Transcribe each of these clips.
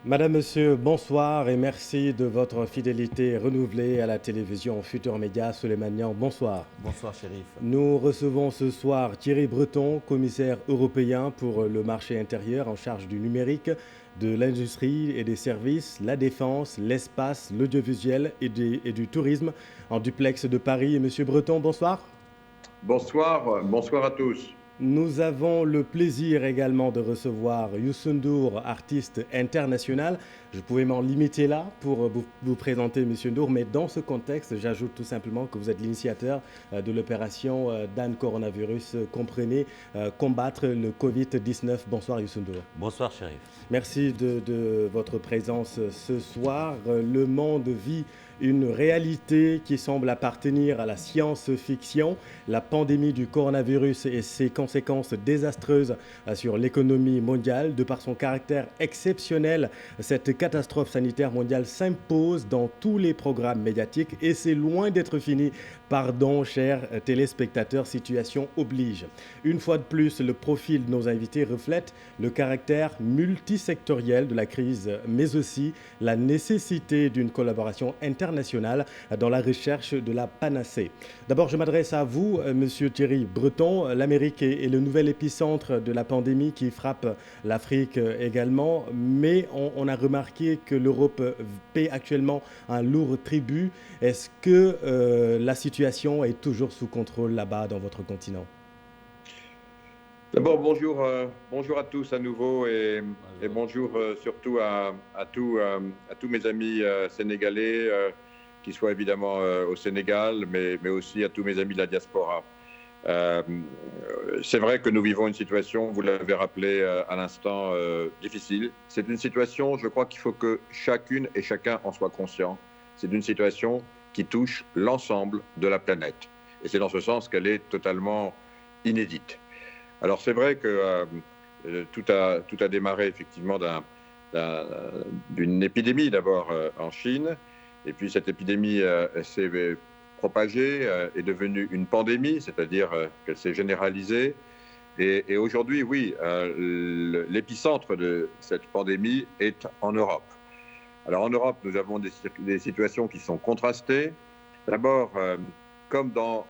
Madame, Monsieur, bonsoir et merci de votre fidélité renouvelée à la télévision Futur Média. Souleymane, bonsoir. Bonsoir, Chérif. Nous recevons ce soir Thierry Breton, commissaire européen pour le marché intérieur en charge du numérique, de l'industrie et des services, la défense, l'espace, l'audiovisuel et du tourisme en duplex de Paris. Monsieur Breton, bonsoir. Bonsoir, bonsoir à tous. Nous avons le plaisir également de recevoir Youssou N'Dour, artiste international. Je pouvais m'en limiter là pour vous présenter Monsieur N'Dour, mais dans ce contexte, j'ajoute tout simplement que vous êtes l'initiateur de l'opération Dan Coronavirus, comprenez, combattre le Covid-19. Bonsoir Youssou N'Dour. Bonsoir, Chérif. Merci de votre présence ce soir. Le monde vit une réalité qui semble appartenir à la science-fiction. La pandémie du coronavirus et ses conséquences désastreuses sur l'économie mondiale. De par son caractère exceptionnel, cette catastrophe sanitaire mondiale s'impose dans tous les programmes médiatiques et c'est loin d'être fini. Pardon, chers téléspectateurs, situation oblige. Une fois de plus, le profil de nos invités reflète le caractère multisectoriel de la crise, mais aussi la nécessité d'une collaboration internationale dans la recherche de la panacée. D'abord, je m'adresse à vous, Monsieur Thierry Breton. L'Amérique est le nouvel épicentre de la pandémie qui frappe l'Afrique également, mais on a remarqué que l'Europe paie actuellement un lourd tribut. Est-ce que la situation est toujours sous contrôle là-bas dans votre continent? D'abord, bonjour, bonjour à tous à nouveau et bonjour surtout à tous mes amis sénégalais, qui soient évidemment au Sénégal, mais aussi à tous mes amis de la diaspora. C'est vrai que nous vivons une situation, vous l'avez rappelé à l'instant, difficile. C'est une situation, je crois qu'il faut que chacune et chacun en soit conscient. C'est une situation qui touche l'ensemble de la planète. Et c'est dans ce sens qu'elle est totalement inédite. Alors c'est vrai que tout a démarré effectivement d'une épidémie d'abord en Chine. Et puis cette épidémie s'est propagée, est devenue une pandémie, c'est-à-dire qu'elle s'est généralisée. Et aujourd'hui, oui, l'épicentre de cette pandémie est en Europe. Alors en Europe, nous avons des situations qui sont contrastées. D'abord, comme dans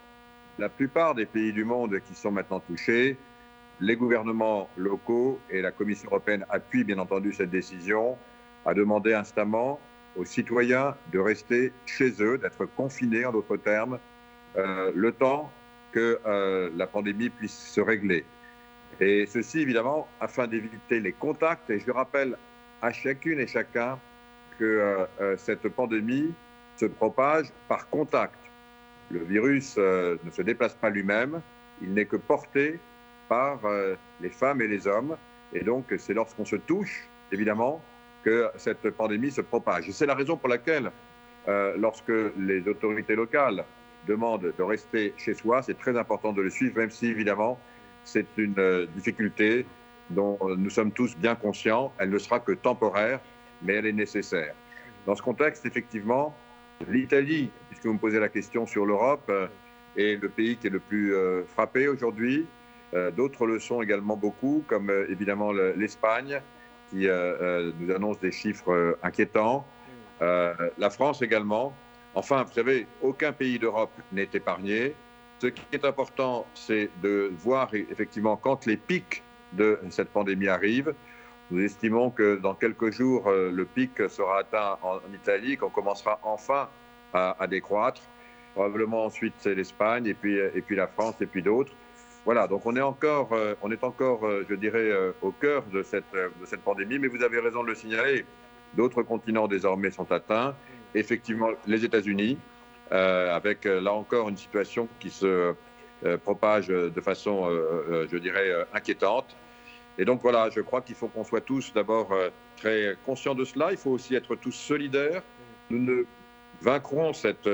la plupart des pays du monde qui sont maintenant touchés, les gouvernements locaux et la Commission européenne appuient bien entendu cette décision à demander instamment aux citoyens de rester chez eux, d'être confinés en d'autres termes, le temps que la pandémie puisse se régler. Et ceci évidemment afin d'éviter les contacts. Et je rappelle à chacune et chacun que cette pandémie se propage par contact. Le virus ne se déplace pas lui-même, il n'est que porté par les femmes et les hommes. Et donc, c'est lorsqu'on se touche, évidemment, que cette pandémie se propage. Et c'est la raison pour laquelle, lorsque les autorités locales demandent de rester chez soi, c'est très important de le suivre, même si, évidemment, c'est une difficulté dont nous sommes tous bien conscients. Elle ne sera que temporaire, mais elle est nécessaire. Dans ce contexte, effectivement, l'Italie, puisque vous me posez la question sur l'Europe, est le pays qui est le plus frappé aujourd'hui. D'autres le sont également beaucoup, comme évidemment l'Espagne, qui nous annonce des chiffres inquiétants. La France également. Enfin, vous savez, aucun pays d'Europe n'est épargné. Ce qui est important, c'est de voir effectivement quand les pics de cette pandémie arrivent. Nous estimons que dans quelques jours, le pic sera atteint en Italie, qu'on commencera enfin à décroître. Probablement ensuite, c'est l'Espagne, et puis la France, et puis d'autres. Voilà, donc on est encore, je dirais, au cœur de cette pandémie, mais vous avez raison de le signaler. D'autres continents désormais sont atteints. Effectivement, les États-Unis, avec là encore une situation qui se propage de façon, je dirais, inquiétante. Et donc voilà, je crois qu'il faut qu'on soit tous d'abord très conscients de cela. Il faut aussi être tous solidaires. Nous ne vaincrons cette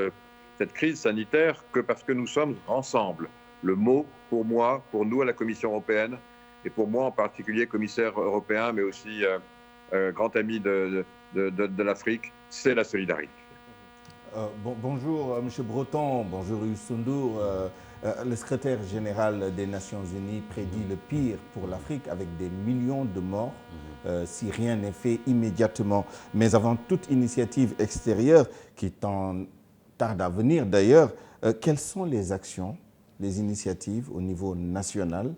crise sanitaire que parce que nous sommes ensemble. Le mot, pour moi, pour nous à la Commission européenne, et pour moi en particulier commissaire européen, mais aussi grand ami de l'Afrique, c'est la solidarité. Bonjour, M. Breton, bonjour Youssou N'Dour. Le secrétaire général des Nations Unies prédit le pire pour l'Afrique avec des millions de morts si rien n'est fait immédiatement. Mais avant toute initiative extérieure qui tarde à venir d'ailleurs, quelles sont les actions, les initiatives au niveau national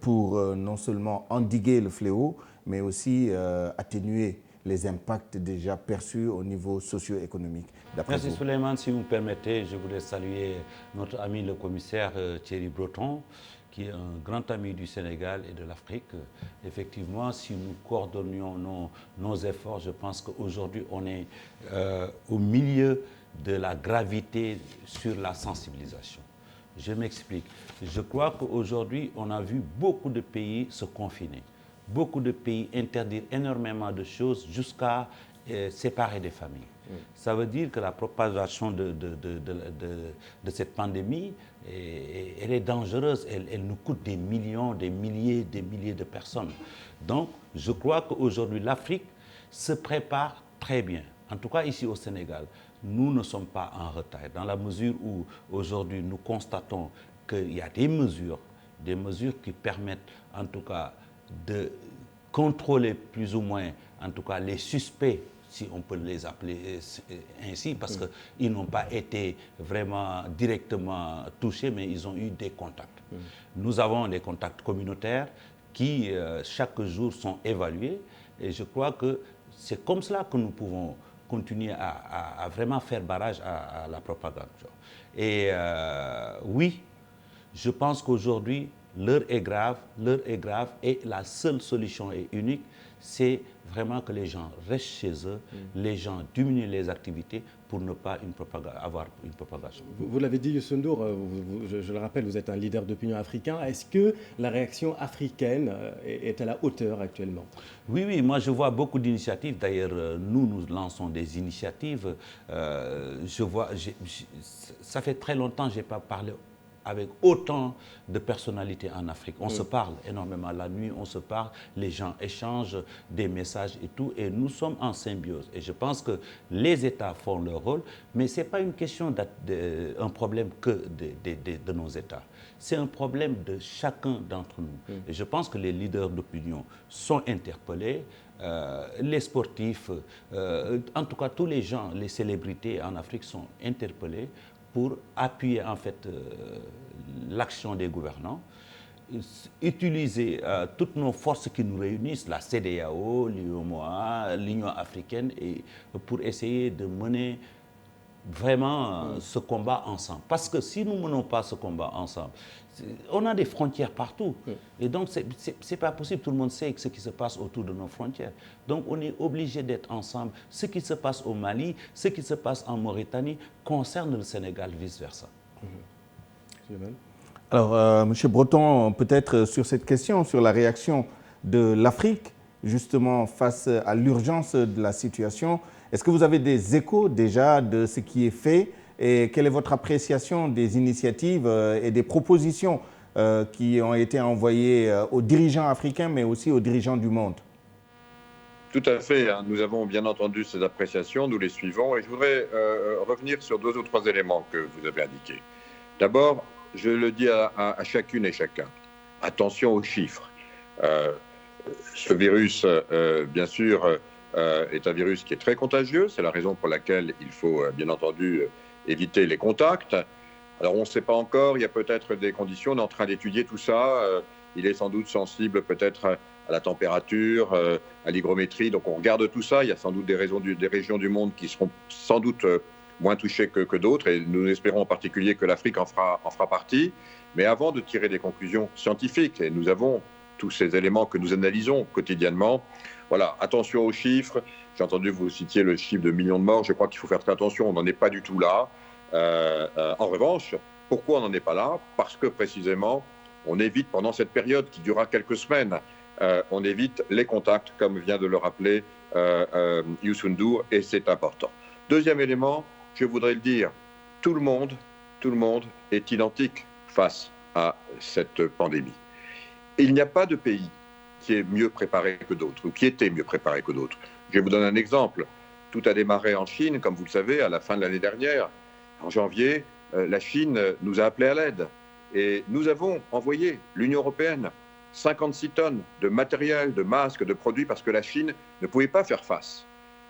pour non seulement endiguer le fléau, mais aussi atténuer les impacts déjà perçus au niveau socio-économique. Merci Souleymane. Si vous me permettez, je voulais saluer notre ami le commissaire Thierry Breton, qui est un grand ami du Sénégal et de l'Afrique. Effectivement, si nous coordonnions nos efforts, je pense qu'aujourd'hui, on est au milieu de la gravité sur la sensibilisation. Je m'explique. Je crois qu'aujourd'hui, on a vu beaucoup de pays se confiner. Beaucoup de pays interdire énormément de choses jusqu'à séparer des familles. Ça veut dire que la propagation de cette pandémie, elle est dangereuse. Elle nous coûte des millions, des milliers de personnes. Donc, je crois qu'aujourd'hui, l'Afrique se prépare très bien. En tout cas, ici au Sénégal, nous ne sommes pas en retard. Dans la mesure où, aujourd'hui, nous constatons qu'il y a des mesures qui permettent, en tout cas, de contrôler plus ou moins, en tout cas, les suspects, si on peut les appeler ainsi, parce qu'ils n'ont pas été vraiment directement touchés, mais ils ont eu des contacts. Nous avons des contacts communautaires qui, chaque jour, sont évalués, et je crois que c'est comme cela que nous pouvons continuer à vraiment faire barrage à la propagande. Et oui, je pense qu'aujourd'hui, l'heure est grave, et la seule solution est unique, c'est vraiment que les gens restent chez eux, les gens diminuent les activités pour ne pas avoir une propagation. Vous l'avez dit, Youssou N'Dour, je le rappelle, vous êtes un leader d'opinion africain. Est-ce que la réaction africaine est à la hauteur actuellement? Oui, moi je vois beaucoup d'initiatives. D'ailleurs, nous lançons des initiatives. Ça fait très longtemps que je n'ai pas parlé avec autant de personnalités en Afrique. On se parle énormément la nuit, on se parle, les gens échangent des messages et tout, et nous sommes en symbiose. Et je pense que les États font leur rôle, mais ce n'est pas une question un problème que de nos États. C'est un problème de chacun d'entre nous. Et je pense que les leaders d'opinion sont interpellés, les sportifs, en tout cas tous les gens, les célébrités en Afrique sont interpellés pour appuyer en fait l'action des gouvernants, utiliser toutes nos forces qui nous réunissent, la CEDEAO, l'UEMOA, l'Union africaine, et pour essayer de mener vraiment ce combat ensemble. Parce que si nous ne menons pas ce combat ensemble, on a des frontières partout. Et donc, ce n'est pas possible. Tout le monde sait ce qui se passe autour de nos frontières. Donc, on est obligé d'être ensemble. Ce qui se passe au Mali, ce qui se passe en Mauritanie, concerne le Sénégal, vice-versa. Alors, M. Breton, peut-être sur cette question, sur la réaction de l'Afrique, justement face à l'urgence de la situation, est-ce que vous avez des échos déjà de ce qui est fait et quelle est votre appréciation des initiatives et des propositions qui ont été envoyées aux dirigeants africains mais aussi aux dirigeants du monde? Tout à fait. Nous avons bien entendu ces appréciations, nous les suivons et je voudrais revenir sur 2 ou 3 éléments que vous avez indiqués. D'abord, je le dis à chacune et chacun, attention aux chiffres. Ce virus, bien sûr, est un virus qui est très contagieux. C'est la raison pour laquelle il faut, bien entendu, éviter les contacts. Alors, on ne sait pas encore. Il y a peut-être des conditions. On est en train d'étudier tout ça. Il est sans doute sensible peut-être à la température, à l'hygrométrie. Donc, on regarde tout ça. Il y a sans doute des régions du monde qui seront sans doute moins touchées que d'autres. Et nous espérons en particulier que l'Afrique en fera partie. Mais avant de tirer des conclusions scientifiques, et nous avons tous ces éléments que nous analysons quotidiennement, voilà, attention aux chiffres. J'ai entendu vous citiez le chiffre de millions de morts. Je crois qu'il faut faire très attention. On n'en est pas du tout là. En revanche, pourquoi on n'en est pas là? Parce que précisément, on évite pendant cette période qui durera quelques semaines, on évite les contacts, comme vient de le rappeler Youssou N'Dour, et c'est important. Deuxième élément, je voudrais le dire, tout le monde est identique face à cette pandémie. Il n'y a pas de pays qui est mieux préparé que d'autres, ou qui était mieux préparé que d'autres. Je vais vous donner un exemple. Tout a démarré en Chine, comme vous le savez, à la fin de l'année dernière. En janvier, la Chine nous a appelés à l'aide. Et nous avons envoyé, l'Union européenne, 56 tonnes de matériel, de masques, de produits, parce que la Chine ne pouvait pas faire face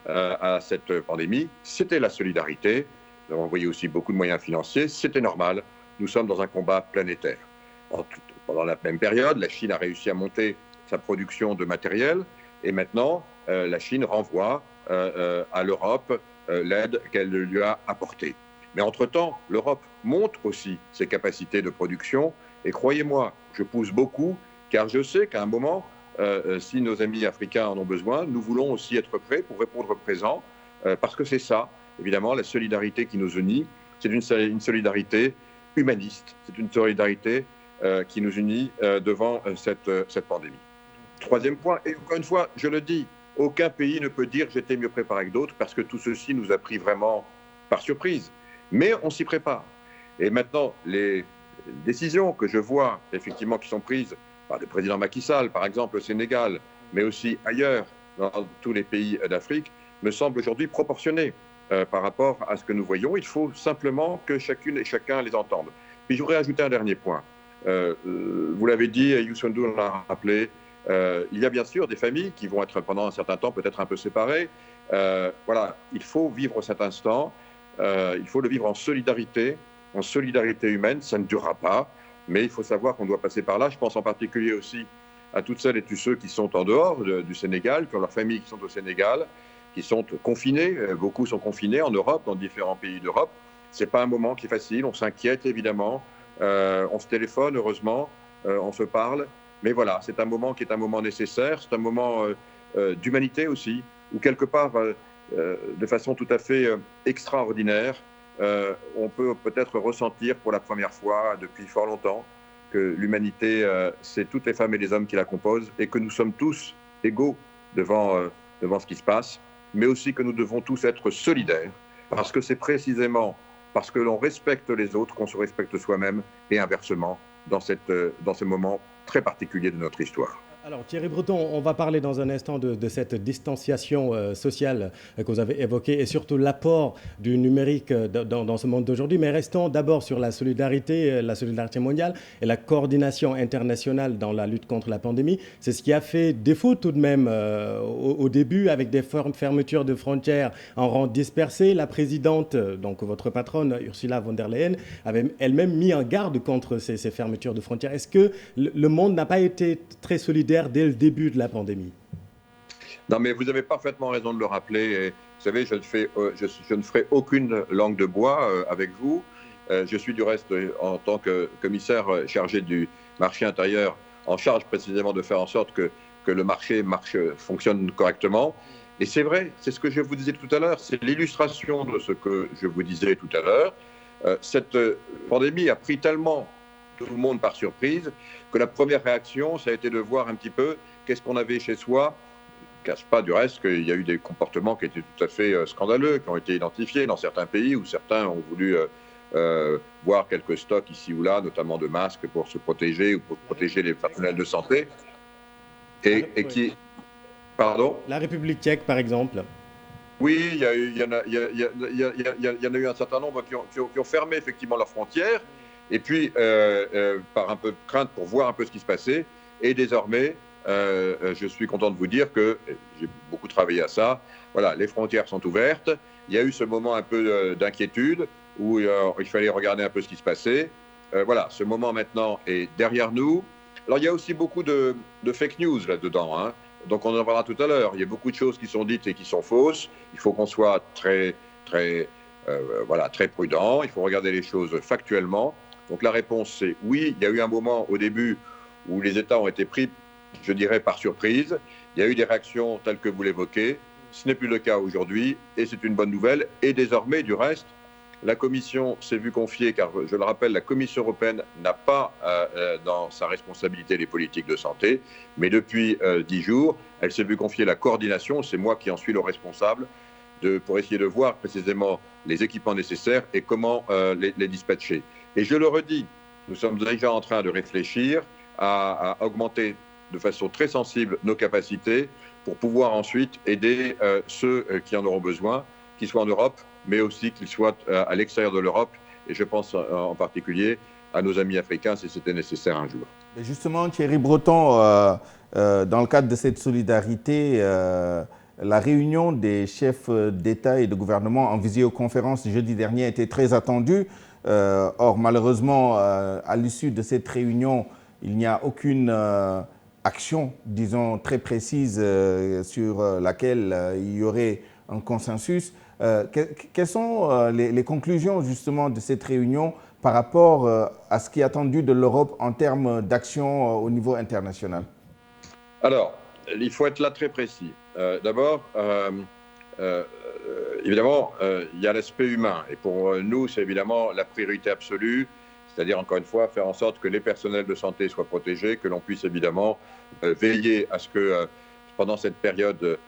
à cette pandémie. C'était la solidarité. Nous avons envoyé aussi beaucoup de moyens financiers. C'était normal. Nous sommes dans un combat planétaire. Pendant la même période, la Chine a réussi à monter sa production de matériel. Et maintenant, la Chine renvoie à l'Europe l'aide qu'elle lui a apportée. Mais entre-temps, l'Europe monte aussi ses capacités de production. Et croyez-moi, je pousse beaucoup, car je sais qu'à un moment, si nos amis africains en ont besoin, nous voulons aussi être prêts pour répondre présent, parce que c'est ça, évidemment, la solidarité qui nous unit. C'est une solidarité humaniste, c'est une solidarité qui nous unit devant cette pandémie. Troisième point, et encore une fois, je le dis, aucun pays ne peut dire j'étais mieux préparé que d'autres, parce que tout ceci nous a pris vraiment par surprise. Mais on s'y prépare. Et maintenant, les décisions que je vois effectivement qui sont prises par le président Macky Sall, par exemple au Sénégal, mais aussi ailleurs dans tous les pays d'Afrique, me semblent aujourd'hui proportionnées par rapport à ce que nous voyons. Il faut simplement que chacune et chacun les entende. Puis je voudrais ajouter un dernier point. Vous l'avez dit, Youssou N'Dour l'a rappelé, il y a bien sûr des familles qui vont être pendant un certain temps peut-être un peu séparées. Voilà, il faut vivre cet instant, il faut le vivre en solidarité humaine, ça ne durera pas. Mais il faut savoir qu'on doit passer par là. Je pense en particulier aussi à toutes celles et tous ceux qui sont en dehors du Sénégal, qui ont leurs familles qui sont au Sénégal, qui sont confinés. Beaucoup sont confinés en Europe, dans différents pays d'Europe. Ce n'est pas un moment qui est facile. On s'inquiète évidemment. On se téléphone, heureusement. On se parle. Mais voilà, c'est un moment qui est un moment nécessaire. C'est un moment d'humanité aussi, où quelque part, de façon tout à fait extraordinaire, on peut peut-être ressentir pour la première fois depuis fort longtemps que l'humanité, c'est toutes les femmes et les hommes qui la composent et que nous sommes tous égaux devant ce qui se passe, mais aussi que nous devons tous être solidaires parce que c'est précisément parce que l'on respecte les autres qu'on se respecte soi-même et inversement dans ce moment très particulier de notre histoire. Alors Thierry Breton, on va parler dans un instant de cette distanciation sociale que vous avez évoquée et surtout l'apport du numérique dans ce monde d'aujourd'hui. Mais restons d'abord sur la solidarité mondiale et la coordination internationale dans la lutte contre la pandémie. C'est ce qui a fait défaut tout de même au début avec des fermetures de frontières en rang dispersé. La présidente, donc votre patronne Ursula von der Leyen, avait elle-même mis en garde contre ces fermetures de frontières. Est-ce que le monde n'a pas été très solidaire dès le début de la pandémie? Non, mais vous avez parfaitement raison de le rappeler. Et, vous savez, je ne ferai aucune langue de bois avec vous. Je suis du reste, en tant que commissaire chargé du marché intérieur, en charge précisément de faire en sorte que le marché fonctionne correctement. Et c'est vrai, c'est ce que je vous disais tout à l'heure, c'est l'illustration de ce que je vous disais tout à l'heure. Cette pandémie a pris tellement tout le monde par surprise, que la première réaction, ça a été de voir un petit peu qu'est-ce qu'on avait chez soi. Je ne cache pas du reste qu'il y a eu des comportements qui étaient tout à fait scandaleux, qui ont été identifiés dans certains pays où certains ont voulu voir quelques stocks ici ou là, notamment de masques pour se protéger ou pour protéger les personnels de santé. Et qui... Pardon ? La République tchèque, par exemple. Oui, il y en a eu un certain nombre qui ont fermé effectivement leurs frontières. Et puis, par un peu de crainte pour voir un peu ce qui se passait. Et désormais, je suis content de vous dire que j'ai beaucoup travaillé à ça. Voilà, les frontières sont ouvertes. Il y a eu ce moment un peu d'inquiétude où il fallait regarder un peu ce qui se passait. Voilà, ce moment maintenant est derrière nous. Alors, il y a aussi beaucoup de fake news là-dedans, hein. Donc, on en parlera tout à l'heure. Il y a beaucoup de choses qui sont dites et qui sont fausses. Il faut qu'on soit très prudent. Il faut regarder les choses factuellement. Donc la réponse, c'est oui. Il y a eu un moment au début où les États ont été pris, je dirais, par surprise. Il y a eu des réactions telles que vous l'évoquez. Ce n'est plus le cas aujourd'hui et c'est une bonne nouvelle. Et désormais, du reste, la Commission s'est vue confier, car je le rappelle, la Commission européenne n'a pas dans sa responsabilité les politiques de santé, mais depuis 10 jours, elle s'est vue confier la coordination. C'est moi qui en suis le responsable pour essayer de voir précisément les équipements nécessaires et comment les dispatcher. Et je le redis, nous sommes déjà en train de réfléchir à augmenter de façon très sensible nos capacités pour pouvoir ensuite aider ceux qui en auront besoin, qu'ils soient en Europe, mais aussi qu'ils soient à l'extérieur de l'Europe et je pense en particulier à nos amis africains si c'était nécessaire un jour. Et justement, Thierry Breton, dans le cadre de cette solidarité, la réunion des chefs d'État et de gouvernement en visioconférence jeudi dernier a été très attendue. Or, malheureusement, à l'issue de cette réunion, il n'y a aucune action, disons, très précise sur laquelle il y aurait un consensus. Quelles sont les conclusions, justement, de cette réunion par rapport à ce qui est attendu de l'Europe en termes d'action au niveau international? Alors, il faut être là très précis. D'abord, évidemment, il y a l'aspect humain. Et pour nous, c'est évidemment la priorité absolue. C'est-à-dire, encore une fois, faire en sorte que les personnels de santé soient protégés, que l'on puisse évidemment veiller à ce que pendant cette période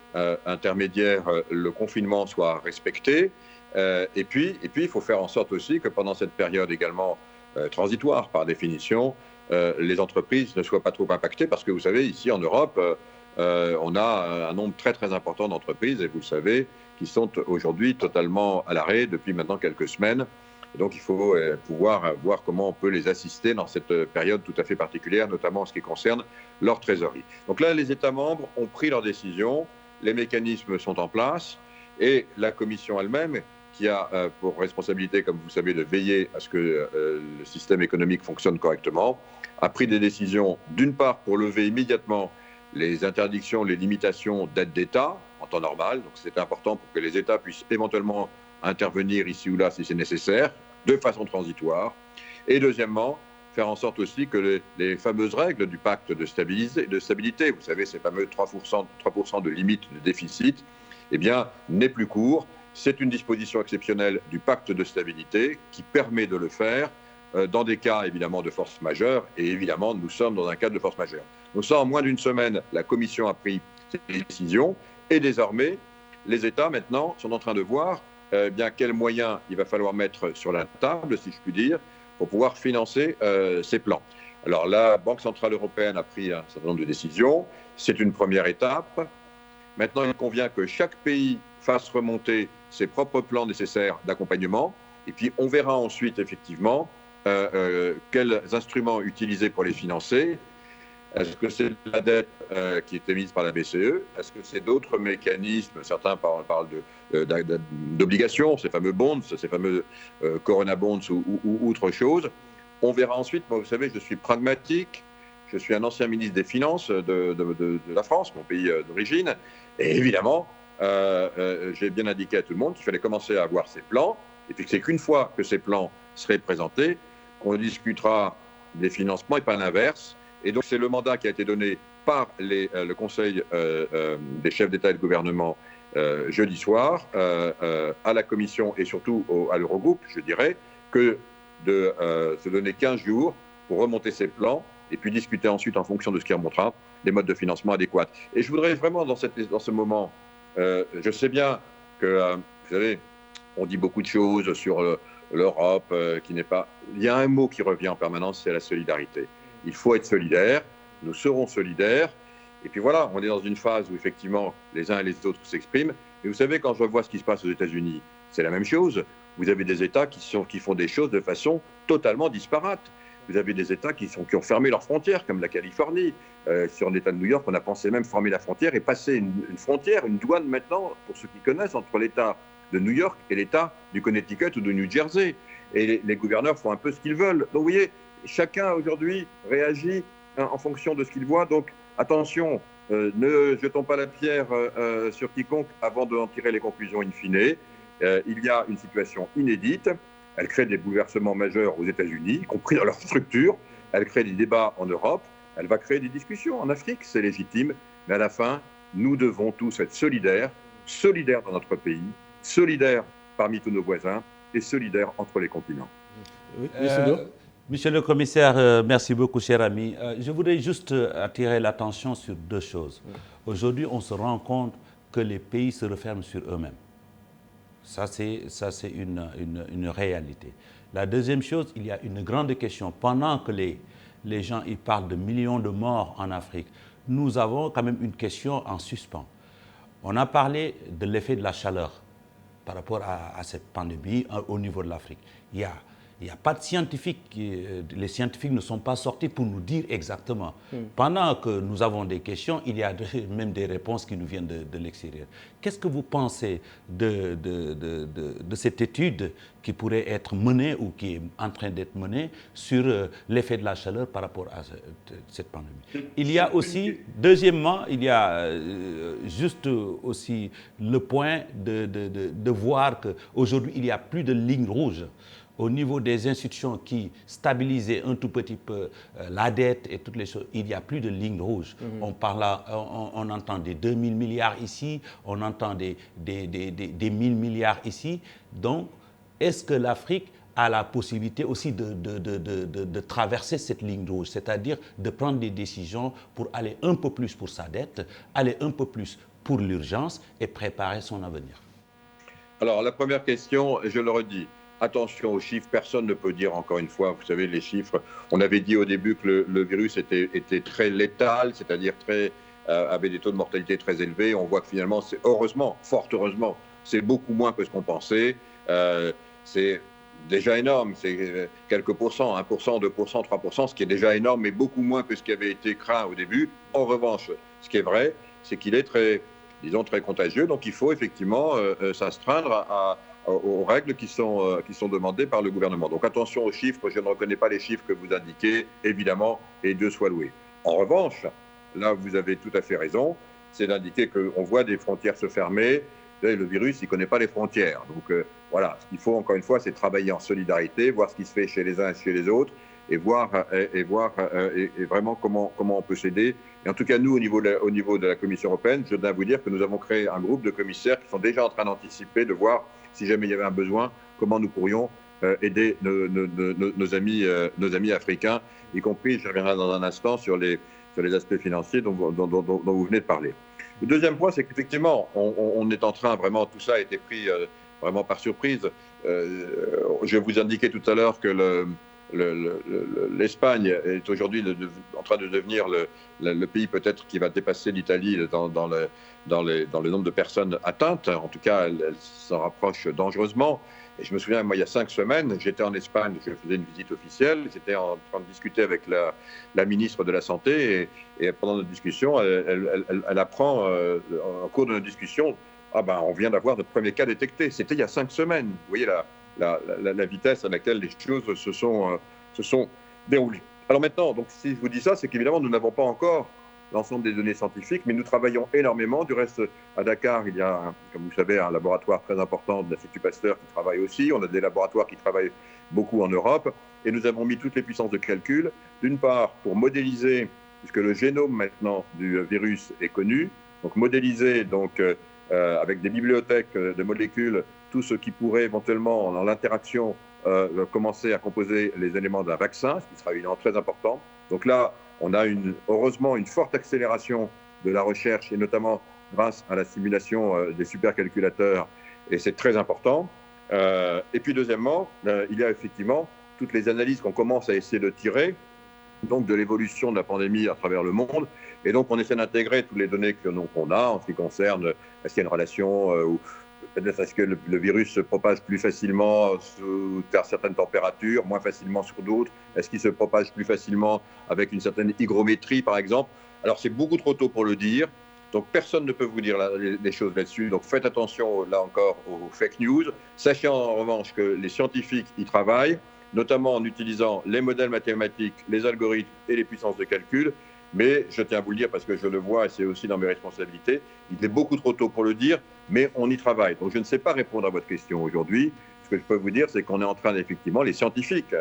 intermédiaire, le confinement soit respecté. Et puis, il faut faire en sorte aussi que pendant cette période également transitoire, par définition, les entreprises ne soient pas trop impactées. Parce que vous savez, ici en Europe, on a un nombre très très important d'entreprises, et vous le savez, qui sont aujourd'hui totalement à l'arrêt depuis maintenant quelques semaines. Et donc il faut pouvoir voir comment on peut les assister dans cette période tout à fait particulière, notamment en ce qui concerne leur trésorerie. Donc là, les États membres ont pris leurs décisions, les mécanismes sont en place, et la Commission elle-même, qui a pour responsabilité, comme vous savez, de veiller à ce que le système économique fonctionne correctement, a pris des décisions, d'une part, pour lever immédiatement les interdictions, les limitations d'aide d'État en temps normal. Donc c'est important pour que les États puissent éventuellement intervenir ici ou là si c'est nécessaire, de façon transitoire. Et deuxièmement, faire en sorte aussi que les fameuses règles du pacte de stabilité, vous savez, ces fameux 3% de limite de déficit, eh bien, n'est plus court. C'est une disposition exceptionnelle du pacte de stabilité qui permet de le faire dans des cas évidemment de force majeure, et évidemment nous sommes dans un cadre de force majeure. Donc ça, en moins d'une semaine, la Commission a pris ces décisions, et désormais les États maintenant sont en train de voir bien quels moyens il va falloir mettre sur la table, si je puis dire, pour pouvoir financer ces plans. Alors la Banque centrale européenne a pris un certain nombre de décisions, c'est une première étape. Maintenant, il convient que chaque pays fasse remonter ses propres plans nécessaires d'accompagnement, et puis on verra ensuite effectivement quels instruments utiliser pour les financer. Est-ce que c'est la dette qui est émise par la BCE? Est-ce que c'est d'autres mécanismes? Certains parlent d'obligations, ces fameux bonds, ces fameux Corona bonds ou autre chose. On verra ensuite. Moi, vous savez, je suis pragmatique. Je suis un ancien ministre des Finances de la France, mon pays d'origine. Et évidemment, j'ai bien indiqué à tout le monde qu'il fallait commencer à avoir ces plans. Et puis que c'est qu'une fois que ces plans seraient présentés, qu'on discutera des financements et pas l'inverse. Et donc c'est le mandat qui a été donné par le Conseil des chefs d'État et de gouvernement jeudi soir à la Commission et surtout à l'Eurogroupe, je dirais, que de se donner 15 jours pour remonter ces plans et puis discuter ensuite en fonction de ce qui remontera des modes de financement adéquats. Et je voudrais vraiment dans ce moment, je sais bien que, vous savez, on dit beaucoup de choses sur l'Europe qui n'est pas... Il y a un mot qui revient en permanence, c'est la solidarité. Il faut être solidaire, nous serons solidaires. Et puis voilà, on est dans une phase où effectivement les uns et les autres s'expriment. Mais vous savez, quand je vois ce qui se passe aux États-Unis, c'est la même chose. Vous avez des États qui font des choses de façon totalement disparate. Vous avez des États qui ont fermé leurs frontières, comme la Californie. Sur l'État de New York, on a pensé même fermer la frontière et passer une frontière, une douane maintenant, pour ceux qui connaissent, entre l'État de New York et l'État du Connecticut ou de New Jersey. Et les gouverneurs font un peu ce qu'ils veulent. Donc vous voyez, chacun aujourd'hui réagit en fonction de ce qu'il voit. Donc attention, ne jetons pas la pierre sur quiconque avant d'en tirer les conclusions in fine. Il y a une situation inédite. Elle crée des bouleversements majeurs aux États-Unis, y compris dans leur structure. Elle crée des débats en Europe. Elle va créer des discussions en Afrique, c'est légitime. Mais à la fin, nous devons tous être solidaires dans notre pays, solidaires parmi tous nos voisins et solidaires entre les continents. Oui, Monsieur le commissaire, merci beaucoup, cher ami. Je voudrais juste attirer l'attention sur deux choses. Aujourd'hui, on se rend compte que les pays se referment sur eux-mêmes. Ça, c'est une réalité. La deuxième chose, il y a une grande question. Pendant que les gens ils parlent de millions de morts en Afrique, nous avons quand même une question en suspens. On a parlé de l'effet de la chaleur par rapport à cette pandémie au niveau de l'Afrique. Il il n'y a pas de scientifiques, les scientifiques ne sont pas sortis pour nous dire exactement. Pendant que nous avons des questions, il y a même des réponses qui nous viennent de l'extérieur. Qu'est-ce que vous pensez de cette étude qui pourrait être menée ou qui est en train d'être menée sur l'effet de la chaleur par rapport à cette pandémie? Il y a aussi, deuxièmement, il y a juste aussi le point de voir qu'aujourd'hui, il n'y a plus de ligne rouge au niveau des institutions qui stabilisaient un tout petit peu la dette et toutes les choses. Il n'y a plus de ligne rouge. On entend des 2 000 milliards ici, on entend des 1 000 milliards ici. Donc, est-ce que l'Afrique a la possibilité aussi de traverser cette ligne rouge, c'est-à-dire de prendre des décisions pour aller un peu plus pour sa dette, aller un peu plus pour l'urgence et préparer son avenir? Alors, la première question, je le redis, attention aux chiffres, personne ne peut dire, encore une fois, vous savez, les chiffres, on avait dit au début que le virus était très létal, c'est-à-dire avait des taux de mortalité très élevés. On voit que finalement, c'est heureusement, fort heureusement, c'est beaucoup moins que ce qu'on pensait. C'est déjà énorme, c'est quelques pourcents, 1%, 2%, 3%, ce qui est déjà énorme, mais beaucoup moins que ce qui avait été craint au début. En revanche, ce qui est vrai, c'est qu'il est très contagieux, donc il faut effectivement s'astreindre aux règles qui sont demandées par le gouvernement. Donc attention aux chiffres, je ne reconnais pas les chiffres que vous indiquez, évidemment, et Dieu soit loué. En revanche, là vous avez tout à fait raison, c'est d'indiquer qu'on voit des frontières se fermer. Le virus, il ne connaît pas les frontières. Donc voilà, ce qu'il faut encore une fois, c'est travailler en solidarité, voir ce qui se fait chez les uns et chez les autres, et voir vraiment comment on peut s'aider. Et en tout cas, nous, au niveau de la Commission européenne, je dois vous dire que nous avons créé un groupe de commissaires qui sont déjà en train d'anticiper, de voir si jamais il y avait un besoin, comment nous pourrions aider nos amis africains, y compris, je reviendrai dans un instant, sur les aspects financiers dont vous venez de parler. Le deuxième point, c'est qu'effectivement, on est en train, vraiment, tout ça a été pris vraiment par surprise. Je vous indiquais tout à l'heure que l'Espagne est aujourd'hui en train de devenir le pays peut-être qui va dépasser l'Italie dans le nombre de personnes atteintes. En tout cas, elle s'en rapproche dangereusement. Et je me souviens, moi, il y a 5 semaines, j'étais en Espagne, je faisais une visite officielle, j'étais en train de discuter avec la ministre de la Santé, et pendant notre discussion, elle apprend, en cours de notre discussion, on vient d'avoir notre premier cas détecté. C'était il y a 5 semaines. Vous voyez la vitesse à laquelle les choses se sont déroulées. Alors maintenant, donc, si je vous dis ça, c'est qu'évidemment, nous n'avons pas encore l'ensemble des données scientifiques, mais nous travaillons énormément. Du reste, à Dakar, il y a, comme vous savez, un laboratoire très important de l'Institut Pasteur qui travaille aussi. On a des laboratoires qui travaillent beaucoup en Europe. Et nous avons mis toutes les puissances de calcul, d'une part, pour modéliser, puisque le génome maintenant du virus est connu, donc modéliser avec des bibliothèques de molécules tout ce qui pourrait éventuellement, dans l'interaction, commencer à composer les éléments d'un vaccin, ce qui sera évidemment très important. Donc là, on a heureusement une forte accélération de la recherche, et notamment grâce à la simulation des supercalculateurs, et c'est très important. Et puis deuxièmement, il y a effectivement toutes les analyses qu'on commence à essayer de tirer, donc de l'évolution de la pandémie à travers le monde. Et donc on essaie d'intégrer toutes les données qu'on a en ce qui concerne est-ce qu'il y a une relation ou peut-être est-ce que le virus se propage plus facilement sous certaines températures, moins facilement sur d'autres? Est-ce qu'il se propage plus facilement avec une certaine hygrométrie, par exemple? Alors, c'est beaucoup trop tôt pour le dire. Donc, personne ne peut vous dire les choses là-dessus. Donc, faites attention, là encore, aux fake news. Sachez en revanche que les scientifiques y travaillent, notamment en utilisant les modèles mathématiques, les algorithmes et les puissances de calcul. Mais je tiens à vous le dire parce que je le vois et c'est aussi dans mes responsabilités. Il est beaucoup trop tôt pour le dire, mais on y travaille. Donc je ne sais pas répondre à votre question aujourd'hui. Ce que je peux vous dire, c'est qu'on est en train effectivement, les scientifiques,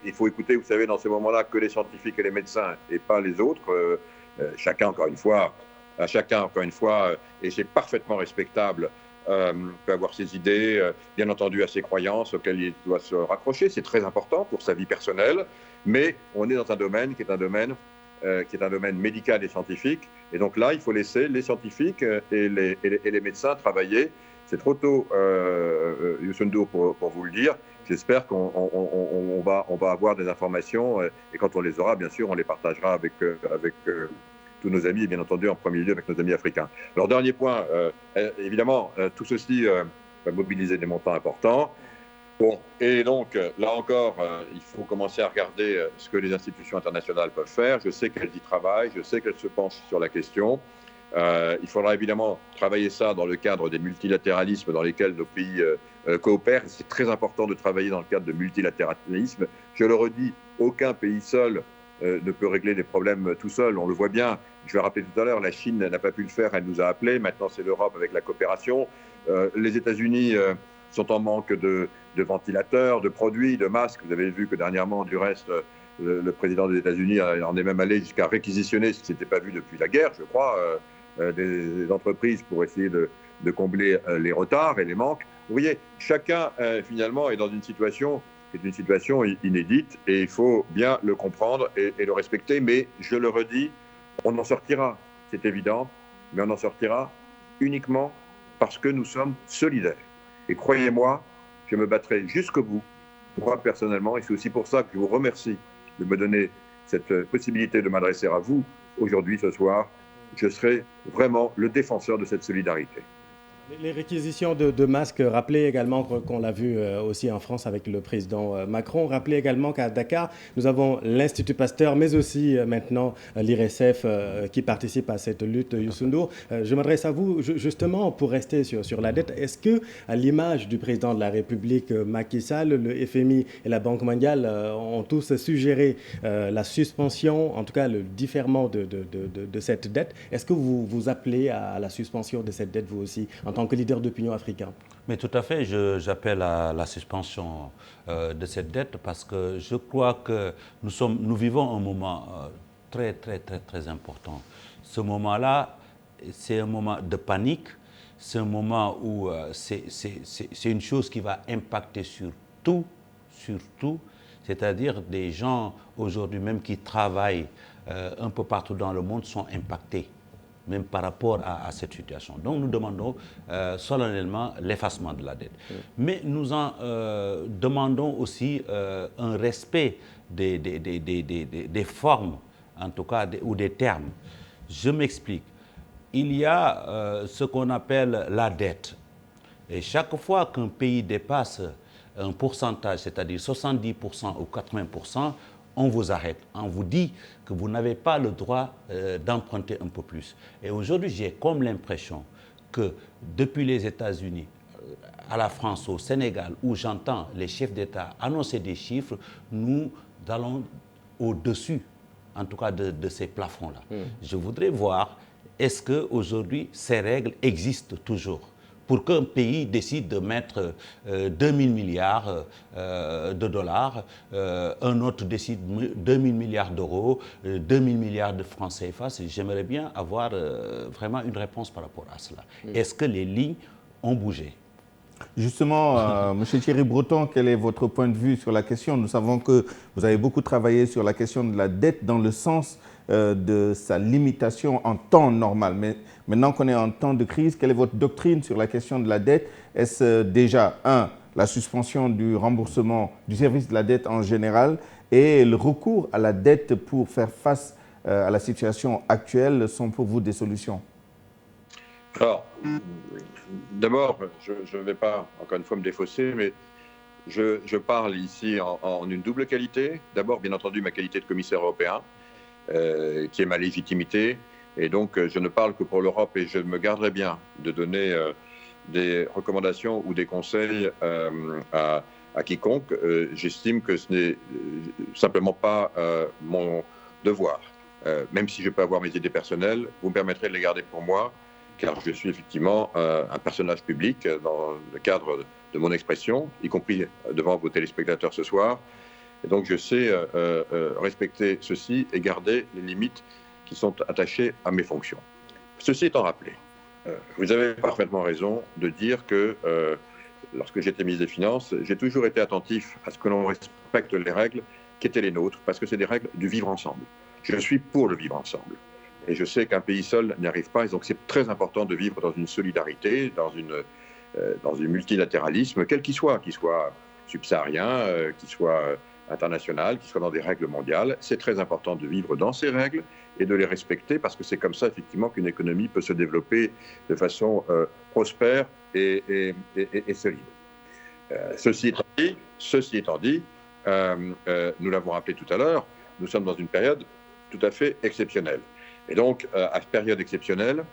il faut écouter, vous savez, dans ces moments-là, que les scientifiques et les médecins et pas les autres. Chacun, encore une fois, et c'est parfaitement respectable, peut avoir ses idées, bien entendu à ses croyances auxquelles il doit se raccrocher. C'est très important pour sa vie personnelle, mais on est dans un domaine qui est un domaine médical et scientifique. Et donc là, il faut laisser les scientifiques et les médecins travailler. C'est trop tôt, Youssou N'Dour, pour vous le dire. J'espère qu'on va avoir des informations et quand on les aura, bien sûr, on les partagera avec tous nos amis et bien entendu en premier lieu avec nos amis africains. Alors, dernier point, évidemment, tout ceci va mobiliser des montants importants. Bon, et donc, là encore, il faut commencer à regarder ce que les institutions internationales peuvent faire. Je sais qu'elles y travaillent, je sais qu'elles se penchent sur la question. Il faudra évidemment travailler ça dans le cadre des multilatéralismes dans lesquels nos pays coopèrent. C'est très important de travailler dans le cadre de multilatéralisme. Je le redis, aucun pays seul ne peut régler les problèmes tout seul. On le voit bien. Je vais rappeler tout à l'heure, la Chine n'a pas pu le faire, elle nous a appelés. Maintenant, c'est l'Europe avec la coopération. Les États-Unis sont en manque de ventilateurs, de produits, de masques. Vous avez vu que dernièrement, du reste, le président des États-Unis en est même allé jusqu'à réquisitionner ce qui ne s'était pas vu depuis la guerre, je crois, des entreprises pour essayer de combler les retards et les manques. Vous voyez, chacun, finalement, est dans une situation qui est une situation inédite et il faut bien le comprendre et le respecter. Mais je le redis, on en sortira, c'est évident, mais on en sortira uniquement parce que nous sommes solidaires. Et croyez-moi, je me battrai jusqu'au bout, moi personnellement, et c'est aussi pour ça que je vous remercie de me donner cette possibilité de m'adresser à vous aujourd'hui, ce soir. Je serai vraiment le défenseur de cette solidarité. Les réquisitions de masques, rappelez également qu'on l'a vu aussi en France avec le président Macron. Rappelez également qu'à Dakar, nous avons l'Institut Pasteur, mais aussi maintenant l'IRSF qui participe à cette lutte. Youssou N'Dour, je m'adresse à vous justement pour rester sur la dette. Est-ce que, à l'image du président de la République Macky Sall, le FMI et la Banque mondiale ont tous suggéré la suspension, en tout cas le différement de cette dette? Est-ce que vous appelez à la suspension de cette dette, vous aussi, en tant que leader d'opinion africain? Mais tout à fait, j'appelle à la suspension de cette dette parce que je crois que nous vivons un moment très important. Ce moment-là, c'est un moment de panique, c'est un moment où c'est une chose qui va impacter sur tout, c'est-à-dire des gens aujourd'hui même qui travaillent un peu partout dans le monde sont impactés, même par rapport à cette situation. Donc nous demandons solennellement l'effacement de la dette. Mais nous en demandons aussi un respect des formes, en tout cas, ou des termes. Je m'explique. Il y a ce qu'on appelle la dette. Et chaque fois qu'un pays dépasse un pourcentage, c'est-à-dire 70% ou 80%, on vous arrête, on vous dit que vous n'avez pas le droit d'emprunter un peu plus. Et aujourd'hui, j'ai comme l'impression que depuis les États-Unis à la France, au Sénégal, où j'entends les chefs d'État annoncer des chiffres, nous allons au-dessus, en tout cas, de ces plafonds-là. Je voudrais voir, est-ce qu'aujourd'hui, ces règles existent toujours ? Pour qu'un pays décide de mettre 2000 milliards de dollars, un autre décide 2000 milliards d'euros, 2000 milliards de francs CFA, j'aimerais bien avoir vraiment une réponse par rapport à cela. Est-ce que les lignes ont bougé? Justement, M. Thierry Breton, quel est votre point de vue sur la question? Nous savons que vous avez beaucoup travaillé sur la question de la dette dans le sens de sa limitation en temps normal. Mais maintenant qu'on est en temps de crise, quelle est votre doctrine sur la question de la dette? Est-ce déjà, la suspension du remboursement du service de la dette en général et le recours à la dette pour faire face à la situation actuelle sont pour vous des solutions? Alors, d'abord, je ne vais pas, encore une fois, me défausser, mais je parle ici en une double qualité. D'abord, bien entendu, ma qualité de commissaire européen, qui est ma légitimité. Et donc, je ne parle que pour l'Europe et je me garderai bien de donner des recommandations ou des conseils à quiconque. J'estime que ce n'est simplement pas mon devoir. Même si je peux avoir mes idées personnelles, vous me permettrez de les garder pour moi, car je suis effectivement un personnage public dans le cadre de mon expression, y compris devant vos téléspectateurs ce soir. Et donc je sais respecter ceci et garder les limites qui sont attachées à mes fonctions. Ceci étant rappelé, vous avez parfaitement raison de dire que lorsque j'étais ministre des Finances, j'ai toujours été attentif à ce que l'on respecte les règles qui étaient les nôtres, parce que c'est des règles du vivre ensemble. Je suis pour le vivre ensemble. Et je sais qu'un pays seul n'y arrive pas, et donc c'est très important de vivre dans une solidarité, dans un multilatéralisme, quel qu'il soit subsaharien, qu'il soit international, qu'il soit dans des règles mondiales. C'est très important de vivre dans ces règles et de les respecter, parce que c'est comme ça, effectivement, qu'une économie peut se développer de façon prospère et solide. Ceci étant dit, nous l'avons rappelé tout à l'heure, nous sommes dans une période tout à fait exceptionnelle. Et donc, à cette période exceptionnelle,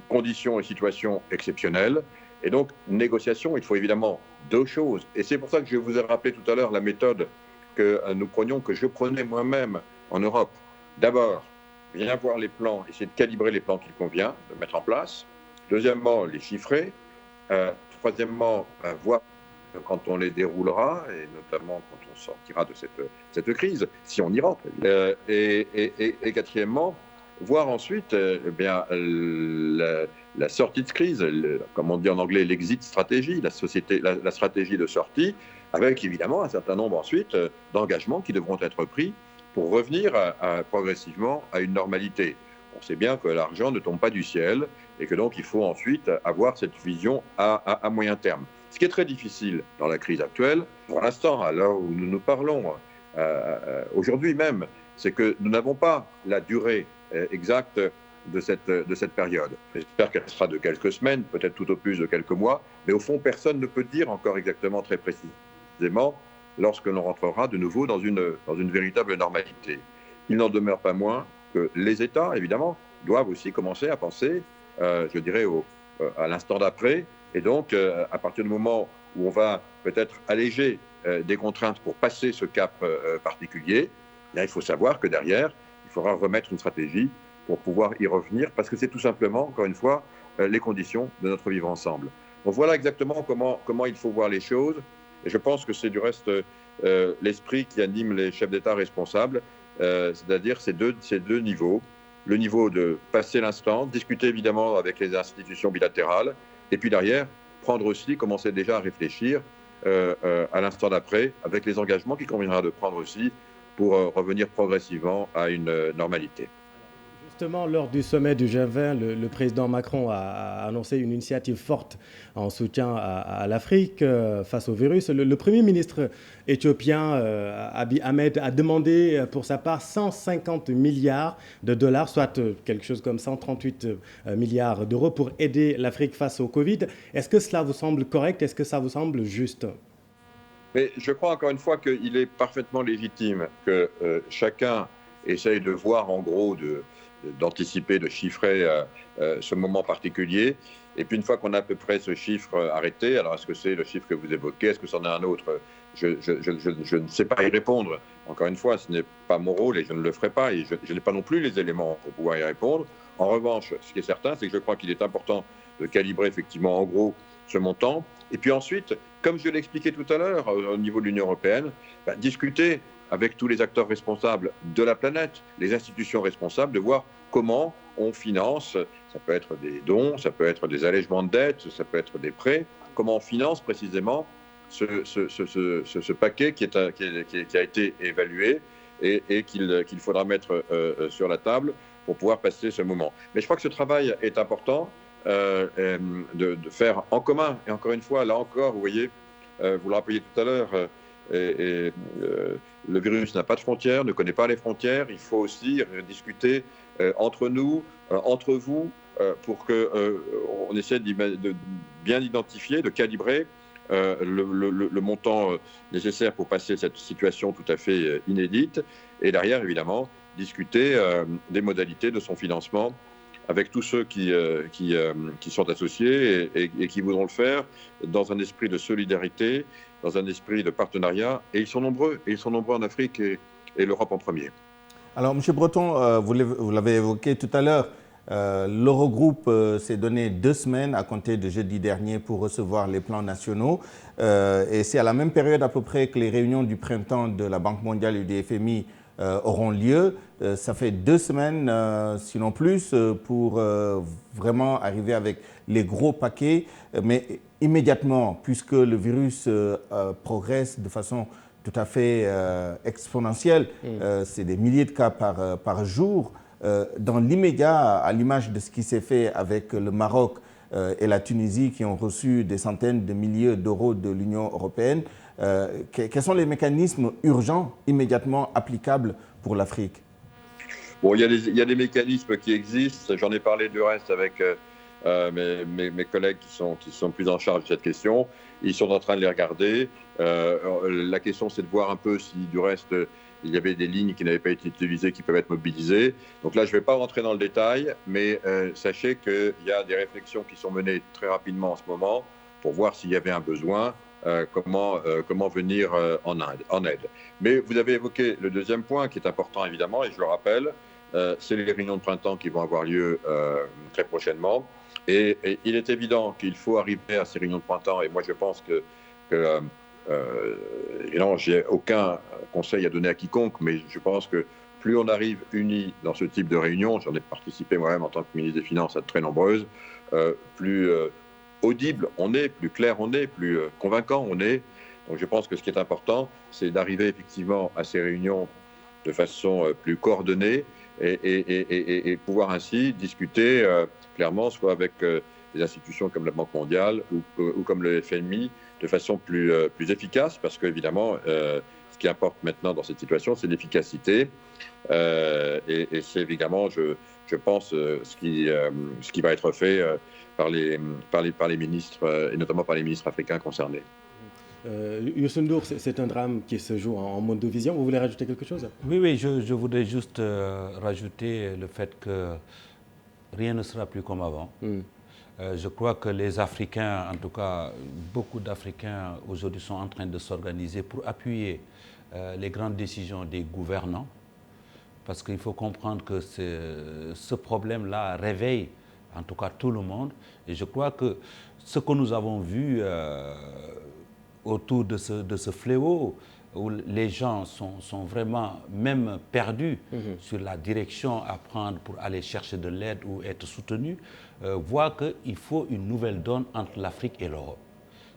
conditions et situations exceptionnelles, et donc négociation, il faut évidemment deux choses. Et c'est pour ça que je vous ai rappelé tout à l'heure la méthode que nous prenions, que je prenais moi-même en Europe. D'abord, bien voir les plans, essayer de calibrer les plans qu'il convient de mettre en place. Deuxièmement, les chiffrer. Troisièmement, voir quand on les déroulera, et notamment quand on sortira de cette crise, si on y rentre. Et quatrièmement, voir ensuite la sortie de crise, comme on dit en anglais, l'exit stratégie, la stratégie de sortie, avec évidemment un certain nombre ensuite d'engagements qui devront être pris pour revenir progressivement à une normalité. On sait bien que l'argent ne tombe pas du ciel et que donc il faut ensuite avoir cette vision à moyen terme. Ce qui est très difficile dans la crise actuelle, pour l'instant, à l'heure où nous nous parlons, aujourd'hui même, c'est que nous n'avons pas la durée exacte de cette période. J'espère qu'elle sera de quelques semaines, peut-être tout au plus de quelques mois, mais au fond, personne ne peut dire encore exactement très précisément lorsque l'on rentrera de nouveau dans une véritable normalité. Il n'en demeure pas moins que les États, évidemment, doivent aussi commencer à penser, je dirais, à l'instant d'après. Et donc, à partir du moment où on va peut-être alléger des contraintes pour passer ce cap particulier, il faut savoir que derrière, il faudra remettre une stratégie pour pouvoir y revenir, parce que c'est tout simplement, encore une fois, les conditions de notre vivre ensemble. Donc voilà exactement comment il faut voir les choses. Et je pense que c'est du reste l'esprit qui anime les chefs d'État responsables, c'est-à-dire ces deux niveaux. Le niveau de passer l'instant, discuter évidemment avec les institutions bilatérales, et puis derrière, commencer déjà à réfléchir à l'instant d'après, avec les engagements qu'il conviendra de prendre aussi pour revenir progressivement à une normalité. Justement, lors du sommet du G20, le président Macron a annoncé une initiative forte en soutien à l'Afrique face au virus. Le Premier ministre éthiopien, Abiy Ahmed, a demandé pour sa part 150 milliards de dollars, soit quelque chose comme 138 milliards d'euros pour aider l'Afrique face au Covid. Est-ce que cela vous semble correct? Est-ce que ça vous semble juste? Mais je crois encore une fois qu'il est parfaitement légitime que chacun essaye de voir en gros d'anticiper, de chiffrer ce moment particulier. Et puis une fois qu'on a à peu près ce chiffre arrêté, alors est-ce que c'est le chiffre que vous évoquez, est-ce que c'en est un autre? Je ne sais pas y répondre. Encore une fois, ce n'est pas mon rôle et je ne le ferai pas. Et je n'ai pas non plus les éléments pour pouvoir y répondre. En revanche, ce qui est certain, c'est que je crois qu'il est important de calibrer effectivement en gros ce montant. Et puis ensuite, comme je l'ai expliqué tout à l'heure au niveau de l'Union européenne, discuter avec tous les acteurs responsables de la planète, les institutions responsables, de voir comment on finance, ça peut être des dons, ça peut être des allègements de dettes, ça peut être des prêts, comment on finance précisément ce paquet qui a été évalué et qu'il faudra mettre sur la table pour pouvoir passer ce moment. Mais je crois que ce travail est important de faire en commun. Et encore une fois, là encore, vous voyez, vous le rappeliez tout à l'heure, le virus n'a pas de frontières, ne connaît pas les frontières. Il faut aussi discuter entre nous, entre vous, pour qu'on essaie de bien identifier, de calibrer le montant nécessaire pour passer cette situation tout à fait inédite. Et derrière, évidemment, discuter des modalités de son financement avec tous ceux qui sont associés et qui voudront le faire dans un esprit de solidarité, dans un esprit de partenariat. Et ils sont nombreux en Afrique et l'Europe en premier. Alors, M. Breton, vous l'avez évoqué tout à l'heure, l'Eurogroupe s'est donné 2 semaines à compter de jeudi dernier pour recevoir les plans nationaux. Et c'est à la même période à peu près que les réunions du printemps de la Banque mondiale et du FMI auront lieu. Ça fait 2 semaines, sinon plus, pour vraiment arriver avec les gros paquets. Mais immédiatement, puisque le virus progresse de façon tout à fait exponentielle, c'est des milliers de cas par jour. Dans l'immédiat, à l'image de ce qui s'est fait avec le Maroc et la Tunisie qui ont reçu des centaines de milliers d'euros de l'Union européenne, quels sont les mécanismes urgents, immédiatement applicables pour l'Afrique? Bon, il y a des mécanismes qui existent, j'en ai parlé du reste avec mes collègues qui sont plus en charge de cette question. Ils sont en train de les regarder. La question, c'est de voir un peu si, du reste, il y avait des lignes qui n'avaient pas été utilisées, qui peuvent être mobilisées. Donc là, je ne vais pas rentrer dans le détail, mais sachez qu'il y a des réflexions qui sont menées très rapidement en ce moment pour voir s'il y avait un besoin, comment venir en aide. Mais vous avez évoqué le deuxième point qui est important, évidemment, et je le rappelle, c'est les réunions de printemps qui vont avoir lieu très prochainement. Et il est évident qu'il faut arriver à ces réunions de printemps, et moi je pense que évidemment, je n'ai aucun conseil à donner à quiconque, mais je pense que plus on arrive unis dans ce type de réunion, j'en ai participé moi-même en tant que ministre des Finances à de très nombreuses, plus audible on est, plus clair on est, plus convaincant on est. Donc je pense que ce qui est important, c'est d'arriver effectivement à ces réunions de façon plus coordonnée et pouvoir ainsi discuter clairement, soit avec des institutions comme la Banque mondiale ou comme le FMI, de façon plus efficace, parce qu'évidemment, ce qui importe maintenant dans cette situation, c'est l'efficacité. Et c'est évidemment, je pense, ce qui va être fait par les ministres, et notamment par les ministres africains concernés. Youssou N'Dour, c'est un drame qui se joue en mondovision. Vous voulez rajouter quelque chose? Oui, je voudrais juste rajouter le fait que rien ne sera plus comme avant. Je crois que les Africains, en tout cas beaucoup d'Africains aujourd'hui sont en train de s'organiser pour appuyer les grandes décisions des gouvernants, parce qu'il faut comprendre que ce problème-là réveille en tout cas tout le monde. Et je crois que ce que nous avons vu autour de ce fléau, où les gens sont vraiment même perdus sur la direction à prendre pour aller chercher de l'aide ou être soutenus, voient qu'il faut une nouvelle donne entre l'Afrique et l'Europe.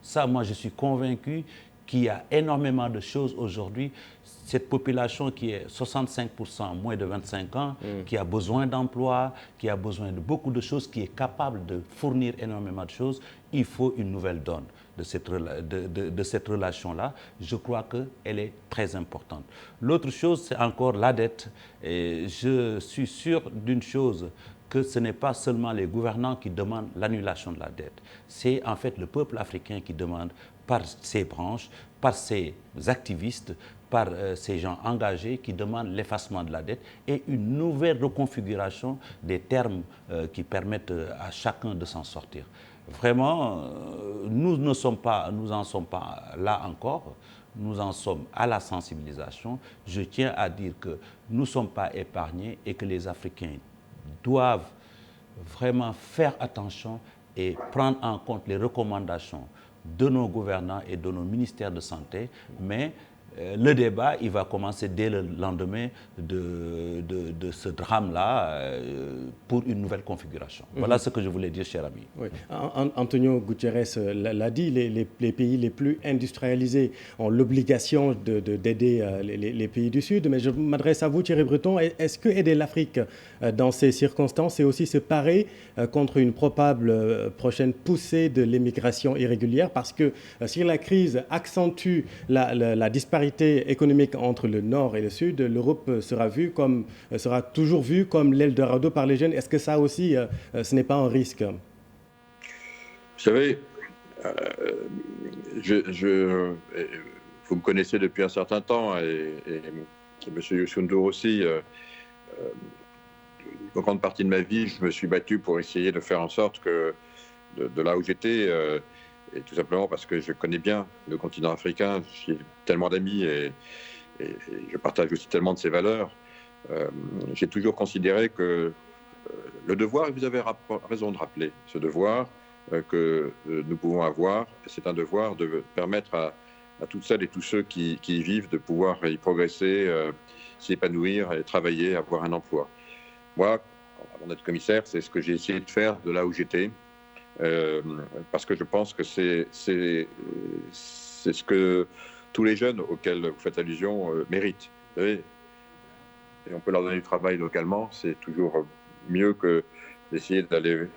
Ça, moi, je suis convaincu qu'il y a énormément de choses aujourd'hui. Cette population qui est 65% moins de 25 ans, qui a besoin d'emploi, qui a besoin de beaucoup de choses, qui est capable de fournir énormément de choses, il faut une nouvelle donne de cette relation-là. Je crois qu'elle est très importante. L'autre chose, c'est encore la dette. Et je suis sûr d'une chose, que ce n'est pas seulement les gouvernants qui demandent l'annulation de la dette. C'est en fait le peuple africain qui demande, par ses branches, par ses activistes, par ces gens engagés qui demandent l'effacement de la dette et une nouvelle reconfiguration des termes qui permettent à chacun de s'en sortir. Vraiment, nous n'en sommes pas là encore. Nous en sommes à la sensibilisation. Je tiens à dire que nous ne sommes pas épargnés et que les Africains doivent vraiment faire attention et prendre en compte les recommandations de nos gouvernants et de nos ministères de santé, mais le débat, il va commencer dès le lendemain de ce drame-là pour une nouvelle configuration. Voilà ce que je voulais dire, cher ami. Oui. Antonio Guterres l'a dit, les pays les plus industrialisés ont l'obligation d'aider les pays du Sud. Mais je m'adresse à vous, Thierry Breton. Est-ce que aider l'Afrique dans ces circonstances, c'est aussi se parer contre une probable prochaine poussée de l'immigration irrégulière? Parce que si la crise accentue la disparité économique entre le Nord et le Sud, l'Europe sera toujours vue comme l'Eldorado par les jeunes. Est-ce que ça aussi, ce n'est pas un risque? Vous savez, vous me connaissez depuis un certain temps et M. Youssou N'Dour aussi. Une grande partie de ma vie, je me suis battu pour essayer de faire en sorte que, de là où j'étais, et tout simplement parce que je connais bien le continent africain, j'ai tellement d'amis et je partage aussi tellement de ses valeurs. J'ai toujours considéré que le devoir, et vous avez raison de rappeler ce devoir que nous pouvons avoir, c'est un devoir de permettre à toutes celles et tous ceux qui y vivent de pouvoir y progresser, s'épanouir et travailler, avoir un emploi. Moi, avant d'être commissaire, c'est ce que j'ai essayé de faire de là où j'étais. Parce que je pense que c'est ce que tous les jeunes auxquels vous faites allusion méritent. Vous savez, et on peut leur donner du travail localement, c'est toujours mieux que d'essayer d'aller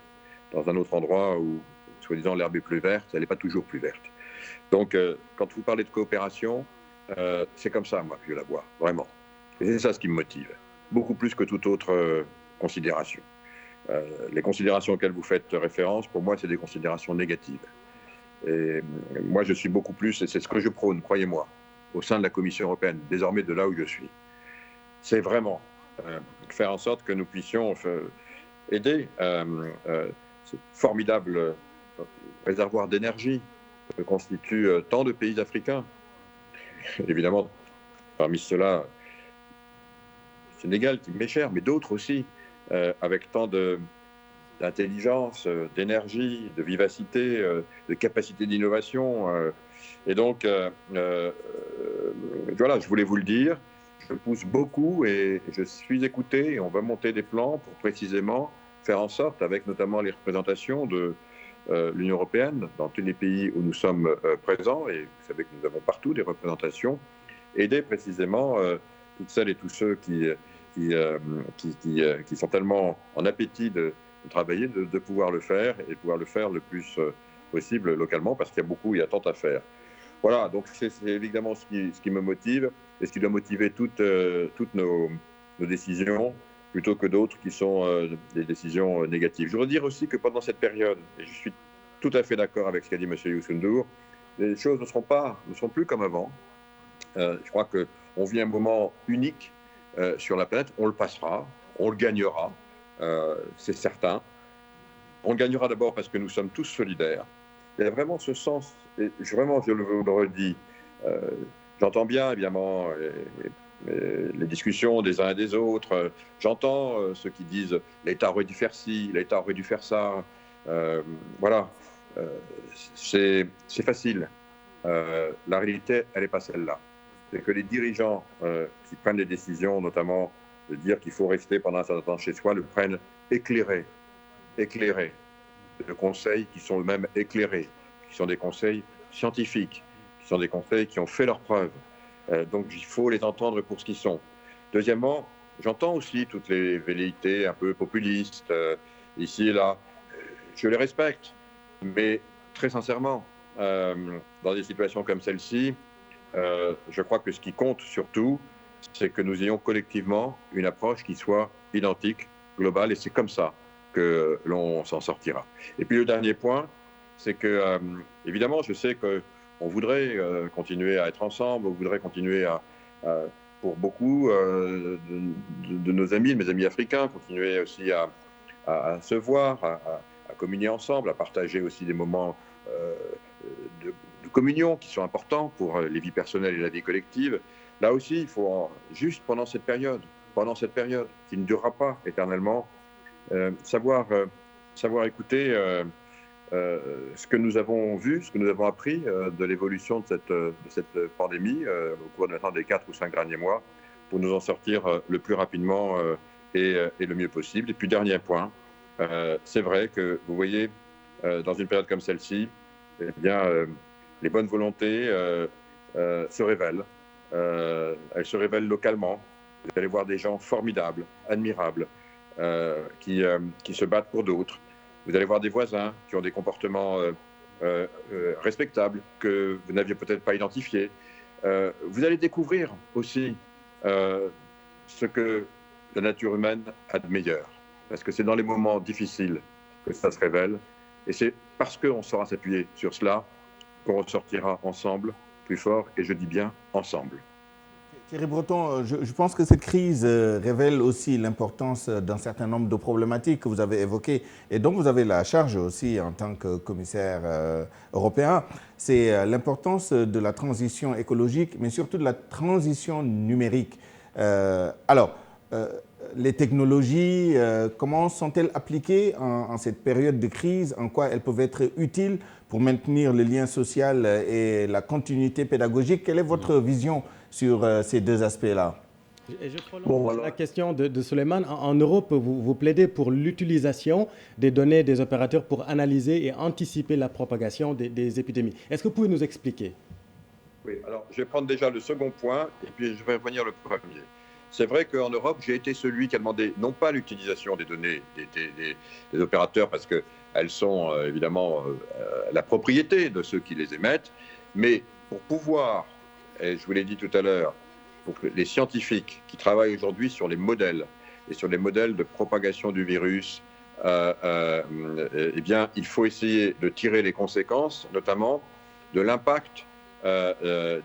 dans un autre endroit où, soi-disant, l'herbe est plus verte. Elle n'est pas toujours plus verte. Donc, quand vous parlez de coopération, c'est comme ça, moi, que je la vois, vraiment. Et c'est ça ce qui me motive, beaucoup plus que toute autre considération. les considérations auxquelles vous faites référence, pour moi, c'est des considérations négatives. Et moi, je suis beaucoup plus, et c'est ce que je prône, croyez-moi, au sein de la Commission européenne, désormais de là où je suis. C'est vraiment faire en sorte que nous puissions aider ce formidable réservoir d'énergie que constituent tant de pays africains. Évidemment, parmi ceux-là, le Sénégal qui m'est cher, mais d'autres aussi, avec tant d'intelligence, d'énergie, de vivacité, de capacité d'innovation. Et donc, voilà, je voulais vous le dire. Je pousse beaucoup et je suis écouté. Et on va monter des plans pour précisément faire en sorte, avec notamment les représentations de l'Union européenne dans tous les pays où nous sommes présents, et vous savez que nous avons partout des représentations, aider précisément toutes celles et tous ceux qui sont tellement en appétit de travailler, de pouvoir le faire et de pouvoir le faire le plus possible localement, parce qu'il y a tant à faire. Voilà, donc c'est évidemment ce qui me motive et ce qui doit motiver toutes nos décisions, plutôt que d'autres qui sont des décisions négatives. Je voudrais dire aussi que pendant cette période, et je suis tout à fait d'accord avec ce qu'a dit M. Youssou N'Dour, les choses ne seront plus comme avant. Je crois qu'on vit un moment unique sur la planète. On le passera, on le gagnera, c'est certain. On le gagnera d'abord parce que nous sommes tous solidaires. Il y a vraiment ce sens, et vraiment, je le redis, j'entends bien, évidemment, les discussions des uns et des autres. J'entends ceux qui disent l'État aurait dû faire ci, l'État aurait dû faire ça. Voilà, c'est facile. La réalité, elle n'est pas celle-là. C'est que les dirigeants qui prennent les décisions, notamment de dire qu'il faut rester pendant un certain temps chez soi, le prennent éclairés. De conseils qui sont eux-mêmes éclairés, qui sont des conseils scientifiques, qui sont des conseils qui ont fait leurs preuves. Donc il faut les entendre pour ce qu'ils sont. Deuxièmement, j'entends aussi toutes les velléités un peu populistes, ici et là. Je les respecte, mais très sincèrement, dans des situations comme celle-ci, je crois que ce qui compte surtout, c'est que nous ayons collectivement une approche qui soit identique, globale, et c'est comme ça que l'on s'en sortira. Et puis le dernier point, c'est que, évidemment, je sais qu'on voudrait continuer à être ensemble, on voudrait continuer pour beaucoup de nos amis, de mes amis africains, continuer aussi à se voir, à communier ensemble, à partager aussi des moments de communion qui sont importants pour les vies personnelles et la vie collective. Là aussi, il faut, juste pendant cette période, qui ne durera pas éternellement, savoir écouter ce que nous avons vu, ce que nous avons appris de l'évolution de cette pandémie au cours maintenant des 4 ou 5 derniers mois, pour nous en sortir le plus rapidement et le mieux possible. Et puis, dernier point, c'est vrai que, vous voyez, dans une période comme celle-ci, eh bien, les bonnes volontés se révèlent. Elles se révèlent localement. Vous allez voir des gens formidables, admirables, qui se battent pour d'autres. Vous allez voir des voisins qui ont des comportements respectables que vous n'aviez peut-être pas identifiés. Vous allez découvrir aussi ce que la nature humaine a de meilleur. Parce que c'est dans les moments difficiles que ça se révèle. Et c'est parce qu'on saura s'appuyer sur cela qu'on ressortira ensemble, plus fort, et je dis bien ensemble. Thierry Breton, je pense que cette crise révèle aussi l'importance d'un certain nombre de problématiques que vous avez évoquées et dont vous avez la charge aussi en tant que commissaire européen. C'est l'importance de la transition écologique, mais surtout de la transition numérique. Les technologies, comment sont-elles appliquées en cette période de crise? En quoi elles peuvent être utiles pour maintenir le lien social et la continuité pédagogique? Quelle est votre vision sur ces deux aspects-là? Et je prolonge la question de Souleymane. En Europe, vous plaidez pour l'utilisation des données des opérateurs pour analyser et anticiper la propagation des épidémies. Est-ce que vous pouvez nous expliquer? Oui, alors je vais prendre déjà le second point et puis je vais revenir le premier. C'est vrai qu'en Europe, j'ai été celui qui a demandé non pas l'utilisation des données des opérateurs parce qu'elles sont évidemment la propriété de ceux qui les émettent, mais pour pouvoir, et je vous l'ai dit tout à l'heure, pour que les scientifiques qui travaillent aujourd'hui sur les modèles et sur les modèles de propagation du virus eh bien, il faut essayer de tirer les conséquences, notamment de l'impact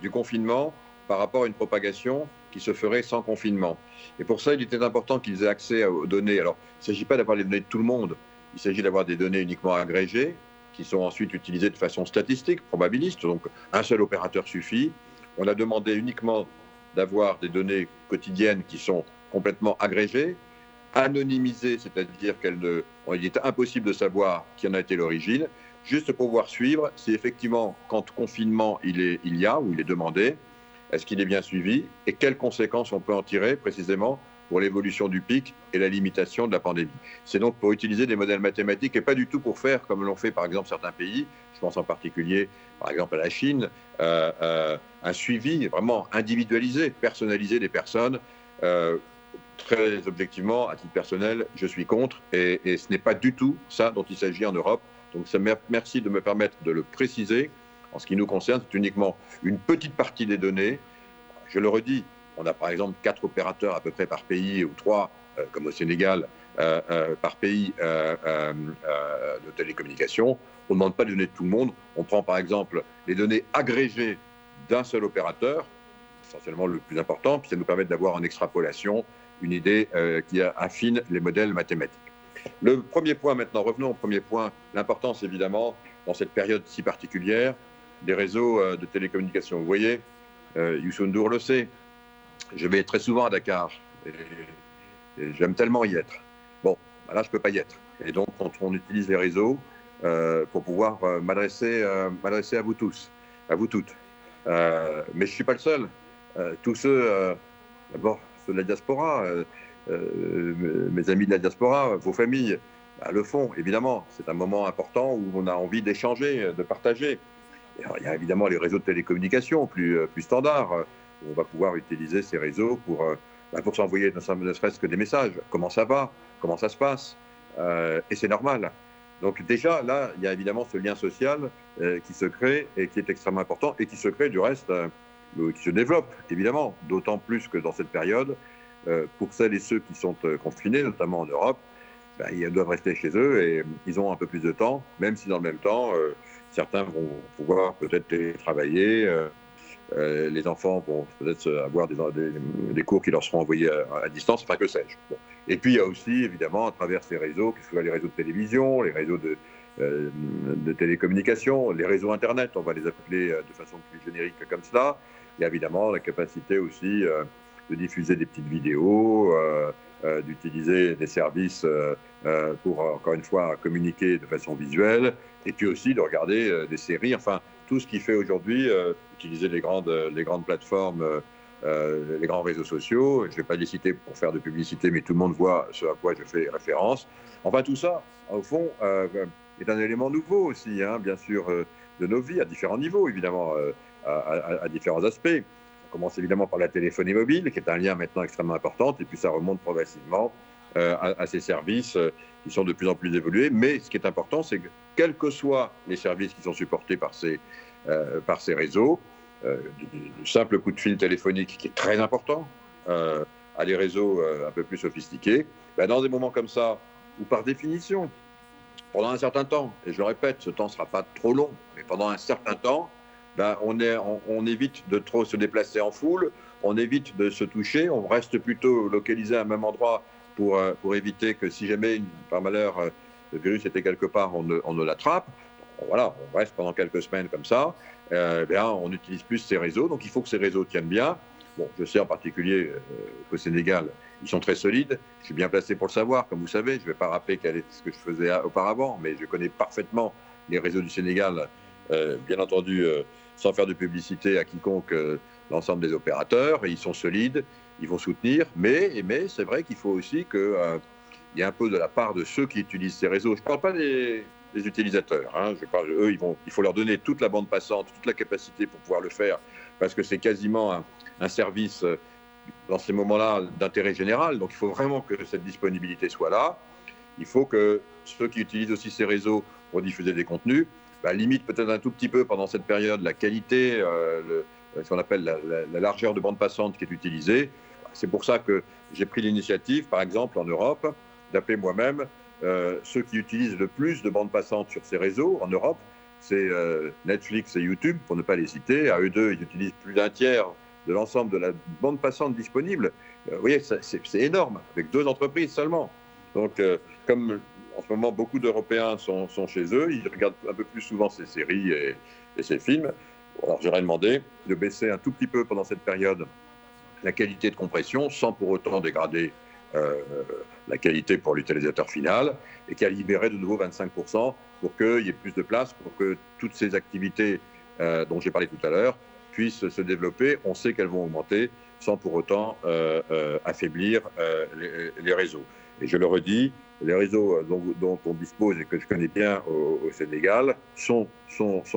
du confinement par rapport à une propagation qui se ferait sans confinement. Et pour ça, il était important qu'ils aient accès aux données. Alors, il ne s'agit pas d'avoir les données de tout le monde, il s'agit d'avoir des données uniquement agrégées, qui sont ensuite utilisées de façon statistique, probabiliste, donc un seul opérateur suffit. On a demandé uniquement d'avoir des données quotidiennes qui sont complètement agrégées, anonymisées, c'est-à-dire qu'il était impossible de savoir qui en a été l'origine, juste pour pouvoir suivre si effectivement, quand confinement il y a ou il est demandé, est-ce qu'il est bien suivi et quelles conséquences on peut en tirer précisément pour l'évolution du pic et la limitation de la pandémie. C'est donc pour utiliser des modèles mathématiques et pas du tout pour faire comme l'ont fait par exemple certains pays, je pense en particulier par exemple à la Chine, un suivi vraiment individualisé, personnalisé des personnes. Très objectivement, à titre personnel, je suis contre et ce n'est pas du tout ça dont il s'agit en Europe. Donc merci de me permettre de le préciser. En ce qui nous concerne, c'est uniquement une petite partie des données. Je le redis, on a par exemple 4 opérateurs à peu près par pays, ou 3, comme au Sénégal, par pays de télécommunications. On ne demande pas de données de tout le monde. On prend par exemple les données agrégées d'un seul opérateur, essentiellement le plus important, puis ça nous permet d'avoir en extrapolation une idée qui affine les modèles mathématiques. Le premier point maintenant, revenons au premier point, l'importance évidemment, dans cette période si particulière, des réseaux de télécommunications. Vous voyez, Youssou N'Dour le sait, je vais très souvent à Dakar et j'aime tellement y être. Bon, là je ne peux pas y être. Et donc on utilise les réseaux pour pouvoir m'adresser à vous tous, à vous toutes. Mais je ne suis pas le seul. Tous ceux, d'abord ceux de la diaspora, mes amis de la diaspora, vos familles, le font, évidemment. C'est un moment important où on a envie d'échanger, de partager. Et alors, il y a évidemment les réseaux de télécommunications plus standards, où on va pouvoir utiliser ces réseaux pour s'envoyer ne serait-ce que des messages. Comment ça va? Comment ça se passe? Et c'est normal. Donc déjà, là, il y a évidemment ce lien social qui se crée et qui est extrêmement important et qui se crée du reste, qui se développe, évidemment, d'autant plus que dans cette période, pour celles et ceux qui sont confinés, notamment en Europe, ils doivent rester chez eux et ils ont un peu plus de temps, même si dans le même temps, certains vont pouvoir peut-être travailler, les enfants vont peut-être avoir des cours qui leur seront envoyés à distance, enfin que sais-je. Bon. Et puis il y a aussi, évidemment, à travers ces réseaux, que ce soit les réseaux de télévision, les réseaux de télécommunications, les réseaux Internet, on va les appeler de façon plus générique comme cela. Il y a évidemment la capacité aussi de diffuser des petites vidéos, d'utiliser des services pour, encore une fois, communiquer de façon visuelle, et puis aussi de regarder des séries, enfin, tout ce qui fait aujourd'hui, utiliser les grandes plateformes, les grands réseaux sociaux. Je ne vais pas les citer pour faire de publicité, mais tout le monde voit ce à quoi je fais référence. Enfin, tout ça, au fond, est un élément nouveau aussi, hein, bien sûr, de nos vies, à différents niveaux, évidemment, à différents aspects. On commence évidemment par la téléphonie mobile, qui est un lien maintenant extrêmement important, et puis ça remonte progressivement à ces services qui sont de plus en plus évolués. Mais ce qui est important, c'est que quels que soient les services qui sont supportés par ces réseaux, du simple coup de fil téléphonique qui est très important, à des réseaux un peu plus sophistiqués, dans des moments comme ça, où par définition, pendant un certain temps, et je le répète, ce temps ne sera pas trop long, mais pendant un certain temps, on évite de trop se déplacer en foule, on évite de se toucher, on reste plutôt localisé à un même endroit pour éviter que si jamais, par malheur, le virus était quelque part, on ne l'attrape. Voilà, on reste pendant quelques semaines comme ça, on n'utilise plus ces réseaux, donc il faut que ces réseaux tiennent bien. Bon, je sais en particulier qu'au Sénégal, ils sont très solides. Je suis bien placé pour le savoir, comme vous savez. Je ne vais pas rappeler quel est ce que je faisais auparavant, mais je connais parfaitement les réseaux du Sénégal, bien entendu, sans faire de publicité à quiconque, l'ensemble des opérateurs. Et ils sont solides, ils vont soutenir, mais c'est vrai qu'il faut aussi qu'il y ait un peu de la part de ceux qui utilisent ces réseaux. Je ne parle pas des utilisateurs, hein. Je parle, eux, il faut leur donner toute la bande passante, toute la capacité pour pouvoir le faire, parce que c'est quasiment un service dans ces moments-là d'intérêt général. Donc il faut vraiment que cette disponibilité soit là. Il faut que ceux qui utilisent aussi ces réseaux pour diffuser des contenus limitent peut-être un tout petit peu pendant cette période la qualité, ce qu'on appelle la largeur de bande passante qui est utilisée. C'est pour ça que j'ai pris l'initiative, par exemple en Europe, d'appeler moi-même ceux qui utilisent le plus de bandes passantes sur ces réseaux en Europe, c'est Netflix et YouTube, pour ne pas les citer. À eux deux, ils utilisent plus d'un tiers de l'ensemble de la bande passante disponible. Vous voyez, c'est énorme, avec 2 entreprises seulement. Donc, comme en ce moment, beaucoup d'Européens sont chez eux, ils regardent un peu plus souvent ces séries et ces films. Alors, j'aurais demandé de baisser un tout petit peu pendant cette période la qualité de compression, sans pour autant dégrader la qualité pour l'utilisateur final, et qui a libéré de nouveau 25% pour qu'il y ait plus de place, pour que toutes ces activités dont j'ai parlé tout à l'heure puissent se développer. On sait qu'elles vont augmenter sans pour autant affaiblir les réseaux. Et je le redis, les réseaux dont on dispose et que je connais bien au Sénégal sont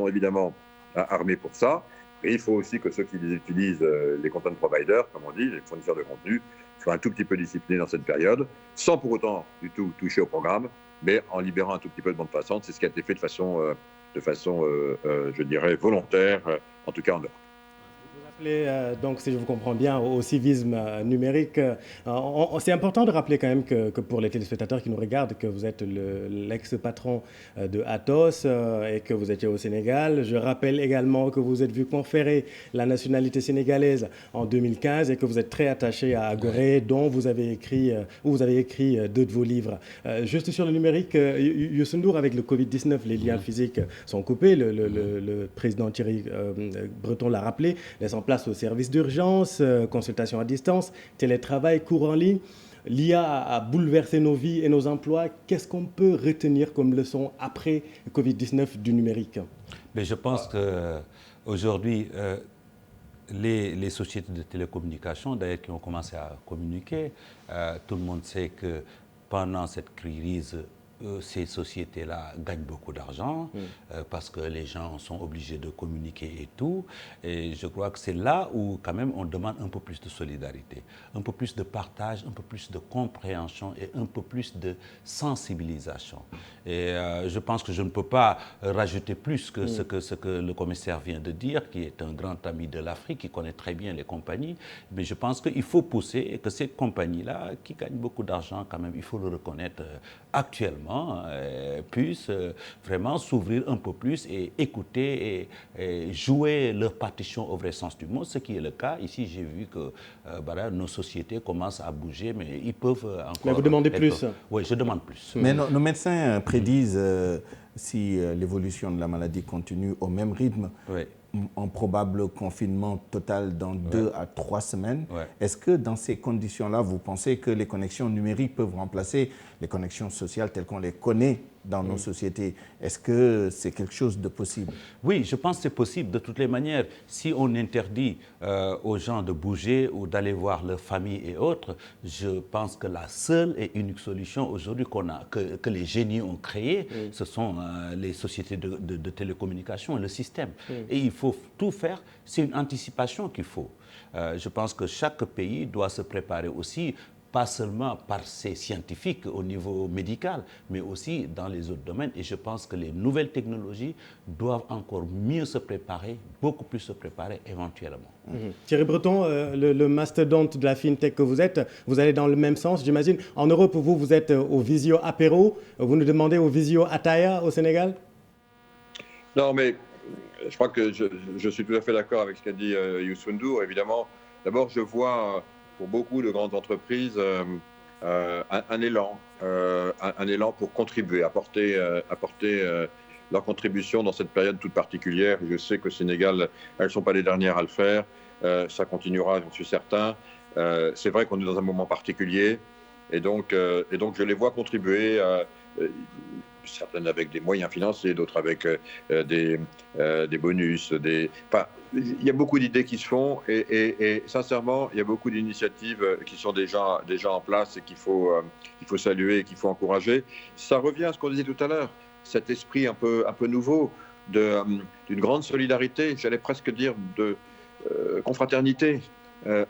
évidemment armés pour ça. Et il faut aussi que ceux qui les utilisent, les content providers, comme on dit, les fournisseurs de contenu, soient un tout petit peu disciplinés dans cette période, sans pour autant du tout toucher au programme, mais en libérant un tout petit peu de bande passante. C'est ce qui a été fait de façon je dirais, volontaire, en tout cas en Europe. Donc, si je vous comprends bien, au civisme numérique. C'est important de rappeler quand même que pour les téléspectateurs qui nous regardent, que vous êtes l'ex-patron de Atos et que vous étiez au Sénégal. Je rappelle également que vous êtes vu conférer la nationalité sénégalaise en 2015 et que vous êtes très attaché à Agoré, dont vous avez écrit 2 de vos livres. Juste sur le numérique, Youssou N'Dour, avec le Covid-19, les liens physiques sont coupés. Le président Thierry Breton l'a rappelé, laissant place aux services d'urgence, consultation à distance, télétravail, cours en ligne. L'IA a bouleversé nos vies et nos emplois. Qu'est-ce qu'on peut retenir comme leçon après Covid-19 du numérique? Mais je pense qu'aujourd'hui, les sociétés de télécommunications, d'ailleurs, qui ont commencé à communiquer, tout le monde sait que pendant cette crise, ces sociétés-là gagnent beaucoup d'argent parce que les gens sont obligés de communiquer et tout. Et je crois que c'est là où quand même on demande un peu plus de solidarité, un peu plus de partage, un peu plus de compréhension et un peu plus de sensibilisation. Et je pense que je ne peux pas rajouter plus que ce que le commissaire vient de dire, qui est un grand ami de l'Afrique, qui connaît très bien les compagnies. Mais je pense qu'il faut pousser et que ces compagnies-là, qui gagnent beaucoup d'argent quand même, il faut le reconnaître actuellement, puissent vraiment s'ouvrir un peu plus et écouter et jouer leur partition au vrai sens du mot, ce qui est le cas. Ici, j'ai vu que nos sociétés commencent à bouger, mais ils peuvent encore... Mais vous demandez plus. Oui, je demande plus. Mais nos médecins prédisent, si l'évolution de la maladie continue au même rythme, un probable confinement total dans 2 à 3 semaines. Est-ce que dans ces conditions-là, vous pensez que les connexions numériques peuvent remplacer les connexions sociales telles qu'on les connaît dans nos sociétés? Est-ce que c'est quelque chose de possible? Oui, je pense que c'est possible de toutes les manières. Si on interdit aux gens de bouger ou d'aller voir leur famille et autres, je pense que la seule et unique solution aujourd'hui que les génies ont créée, ce sont les sociétés de télécommunications, le système. Et il faut tout faire, c'est une anticipation qu'il faut. Je pense que chaque pays doit se préparer aussi, pas seulement par ses scientifiques au niveau médical, mais aussi dans les autres domaines. Et je pense que les nouvelles technologies doivent encore mieux se préparer, beaucoup plus se préparer éventuellement. Thierry Breton, le mastodonte de la FinTech que vous êtes, vous allez dans le même sens, j'imagine. En Europe, vous êtes au Visio Apéro, vous nous demandez au Visio Ataya au Sénégal? Non, mais je crois que je suis tout à fait d'accord avec ce qu'a dit Youssou N'Dour, évidemment. D'abord, je vois... pour beaucoup de grandes entreprises, un élan pour contribuer, apporter leur contribution dans cette période toute particulière. Je sais qu'au Sénégal, elles ne sont pas les dernières à le faire. Ça continuera, j'en suis certain. C'est vrai qu'on est dans un moment particulier. Et donc je les vois contribuer, certaines avec des moyens financiers, d'autres avec des bonus. Il y a beaucoup d'idées qui se font et sincèrement, il y a beaucoup d'initiatives qui sont déjà en place et qu'il faut saluer et qu'il faut encourager. Ça revient à ce qu'on disait tout à l'heure, cet esprit un peu nouveau d'une grande solidarité, j'allais presque dire de confraternité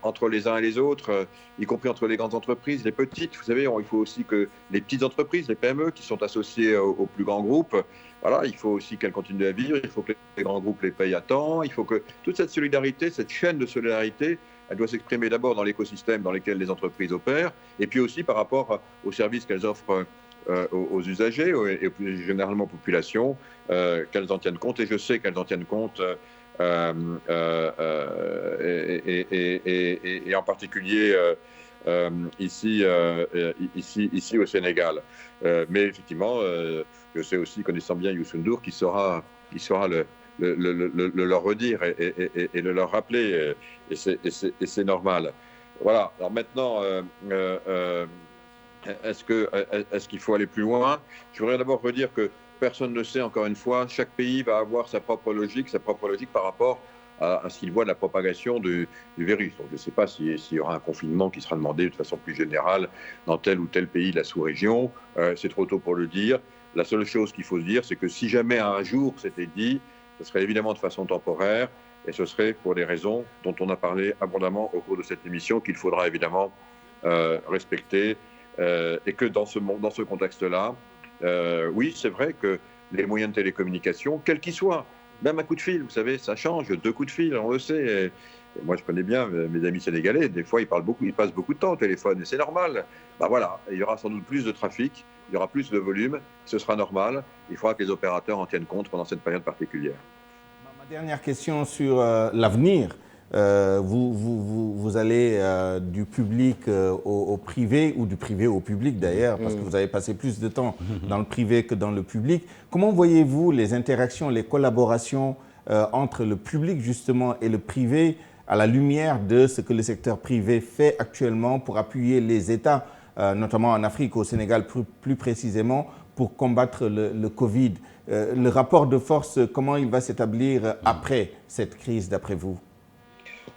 entre les uns et les autres, y compris entre les grandes entreprises, les petites. Vous savez, il faut aussi que les petites entreprises, les PME qui sont associées aux plus grands groupes, voilà, il faut aussi qu'elles continuent à vivre, il faut que les grands groupes les payent à temps, il faut que toute cette solidarité, cette chaîne de solidarité, elle doit s'exprimer d'abord dans l'écosystème dans lequel les entreprises opèrent, et puis aussi par rapport aux services qu'elles offrent aux usagers et plus généralement aux populations, qu'elles en tiennent compte. Et je sais qu'elles en tiennent compte, et en particulier ici au Sénégal. Mais effectivement, je sais aussi, connaissant bien Youssou N'Dour, qu'il saura le leur redire et le leur rappeler, et c'est normal. Voilà. Alors maintenant, est-ce qu'il faut aller plus loin? Je voudrais d'abord redire que personne ne sait, encore une fois, chaque pays va avoir sa propre logique par rapport à ce qu'il voit de la propagation du virus. Donc je ne sais pas s'il y aura un confinement qui sera demandé de façon plus générale dans tel ou tel pays de la sous-région. C'est trop tôt pour le dire. La seule chose qu'il faut se dire, c'est que si jamais un jour c'était dit, ce serait évidemment de façon temporaire, et ce serait pour des raisons dont on a parlé abondamment au cours de cette émission, qu'il faudra évidemment respecter, et que dans ce contexte-là, oui, c'est vrai que les moyens de télécommunication, quels qu'ils soient, même un coup de fil, vous savez, ça change, 2 coups de fil, on le sait. Et moi, je connais bien mes amis sénégalais, des fois, ils passent beaucoup de temps au téléphone, et c'est normal. Ben voilà, il y aura sans doute plus de trafic, il y aura plus de volume, ce sera normal. Il faudra que les opérateurs en tiennent compte pendant cette période particulière. Ma dernière question sur l'avenir. Vous allez du public au privé, ou du privé au public d'ailleurs, parce que vous avez passé plus de temps dans le privé que dans le public. Comment voyez-vous les interactions, les collaborations entre le public justement et le privé à la lumière de ce que le secteur privé fait actuellement pour appuyer les États, notamment en Afrique, au Sénégal plus précisément, pour combattre le Covid? Le rapport de force, comment il va s'établir après cette crise d'après vous?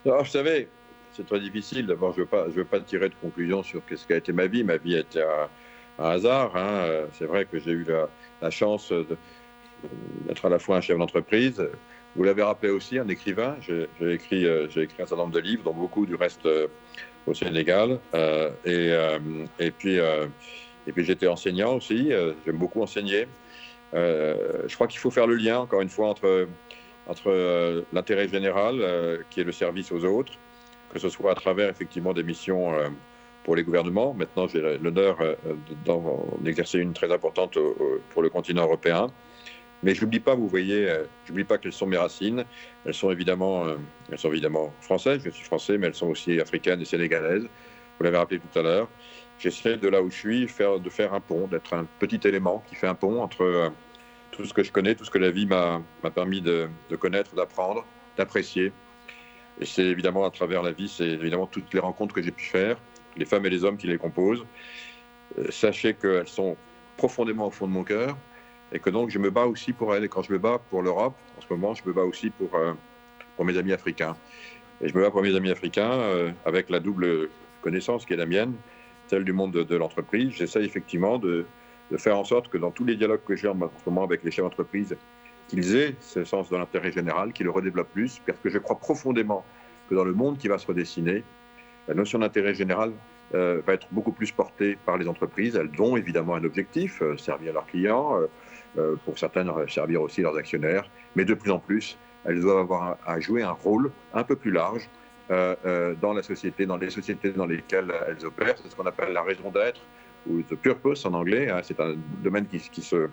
Alors, vous savez, c'est très difficile. D'abord, je ne veux pas tirer de conclusion sur ce qu'a été ma vie. Ma vie a été un hasard. Hein. C'est vrai que j'ai eu la chance d'être à la fois un chef d'entreprise. Vous l'avez rappelé aussi, un écrivain. J'ai écrit un certain nombre de livres, dont beaucoup du reste au Sénégal. Et puis j'étais enseignant aussi. J'aime beaucoup enseigner. Je crois qu'il faut faire le lien, encore une fois, entre l'intérêt général, qui est le service aux autres, que ce soit à travers effectivement des missions pour les gouvernements. Maintenant, j'ai l'honneur d'en exercer une très importante pour le continent européen. Mais je n'oublie pas, vous voyez, j'oublie pas quelles sont mes racines. Elles sont évidemment françaises, je suis français, mais elles sont aussi africaines et sénégalaises. Vous l'avez rappelé tout à l'heure. J'essaie de là où je suis de faire un pont, d'être un petit élément qui fait un pont entre tout ce que je connais, tout ce que la vie m'a permis de connaître, d'apprendre, d'apprécier. Et c'est évidemment à travers la vie, c'est évidemment toutes les rencontres que j'ai pu faire, les femmes et les hommes qui les composent. Sachez qu'elles sont profondément au fond de mon cœur, et que donc je me bats aussi pour elles. Et quand je me bats pour l'Europe, en ce moment, je me bats aussi pour mes amis africains. Et je me bats pour mes amis africains avec la double connaissance qui est la mienne, celle du monde de l'entreprise. J'essaie effectivement de faire en sorte que dans tous les dialogues que j'ai en ce moment avec les chefs d'entreprise, qu'ils aient ce sens de l'intérêt général, qu'ils le redéveloppent plus, parce que je crois profondément que dans le monde qui va se redessiner, la notion d'intérêt général va être beaucoup plus portée par les entreprises. Elles ont évidemment un objectif, servir leurs clients, pour certaines servir aussi leurs actionnaires, mais de plus en plus, elles doivent avoir à jouer un rôle un peu plus large dans la société, dans les sociétés dans lesquelles elles opèrent. C'est ce qu'on appelle la raison d'être, ou the purpose en anglais. Hein. C'est un domaine qui se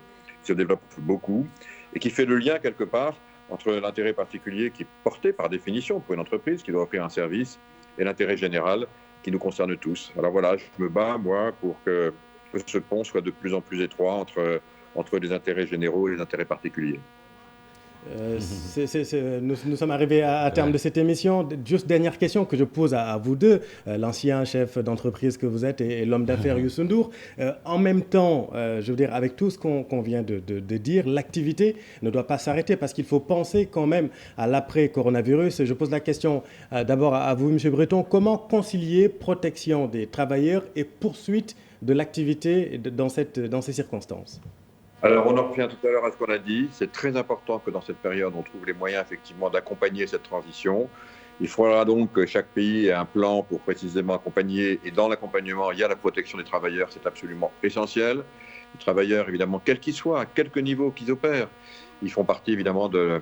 développe beaucoup et qui fait le lien quelque part entre l'intérêt particulier qui est porté par définition pour une entreprise qui doit offrir un service et l'intérêt général qui nous concerne tous. Alors voilà, je me bats, moi, pour que ce pont soit de plus en plus étroit entre les intérêts généraux et les intérêts particuliers. Nous sommes arrivés à terme de cette émission. Juste dernière question que je pose à vous deux, l'ancien chef d'entreprise que vous êtes et l'homme d'affaires Youssou N'Dour. En même temps, je veux dire, avec tout ce qu'on vient de dire, l'activité ne doit pas s'arrêter parce qu'il faut penser quand même à l'après-coronavirus. Je pose la question d'abord à vous, M. Breton. Comment concilier protection des travailleurs et poursuite de l'activité dans ces circonstances ? Alors, on en revient tout à l'heure à ce qu'on a dit. C'est très important que dans cette période, on trouve les moyens effectivement d'accompagner cette transition. Il faudra donc que chaque pays ait un plan pour précisément accompagner. Et dans l'accompagnement, il y a la protection des travailleurs. C'est absolument essentiel. Les travailleurs, évidemment, quels qu'ils soient, à quelque niveau qu'ils opèrent, ils font partie évidemment de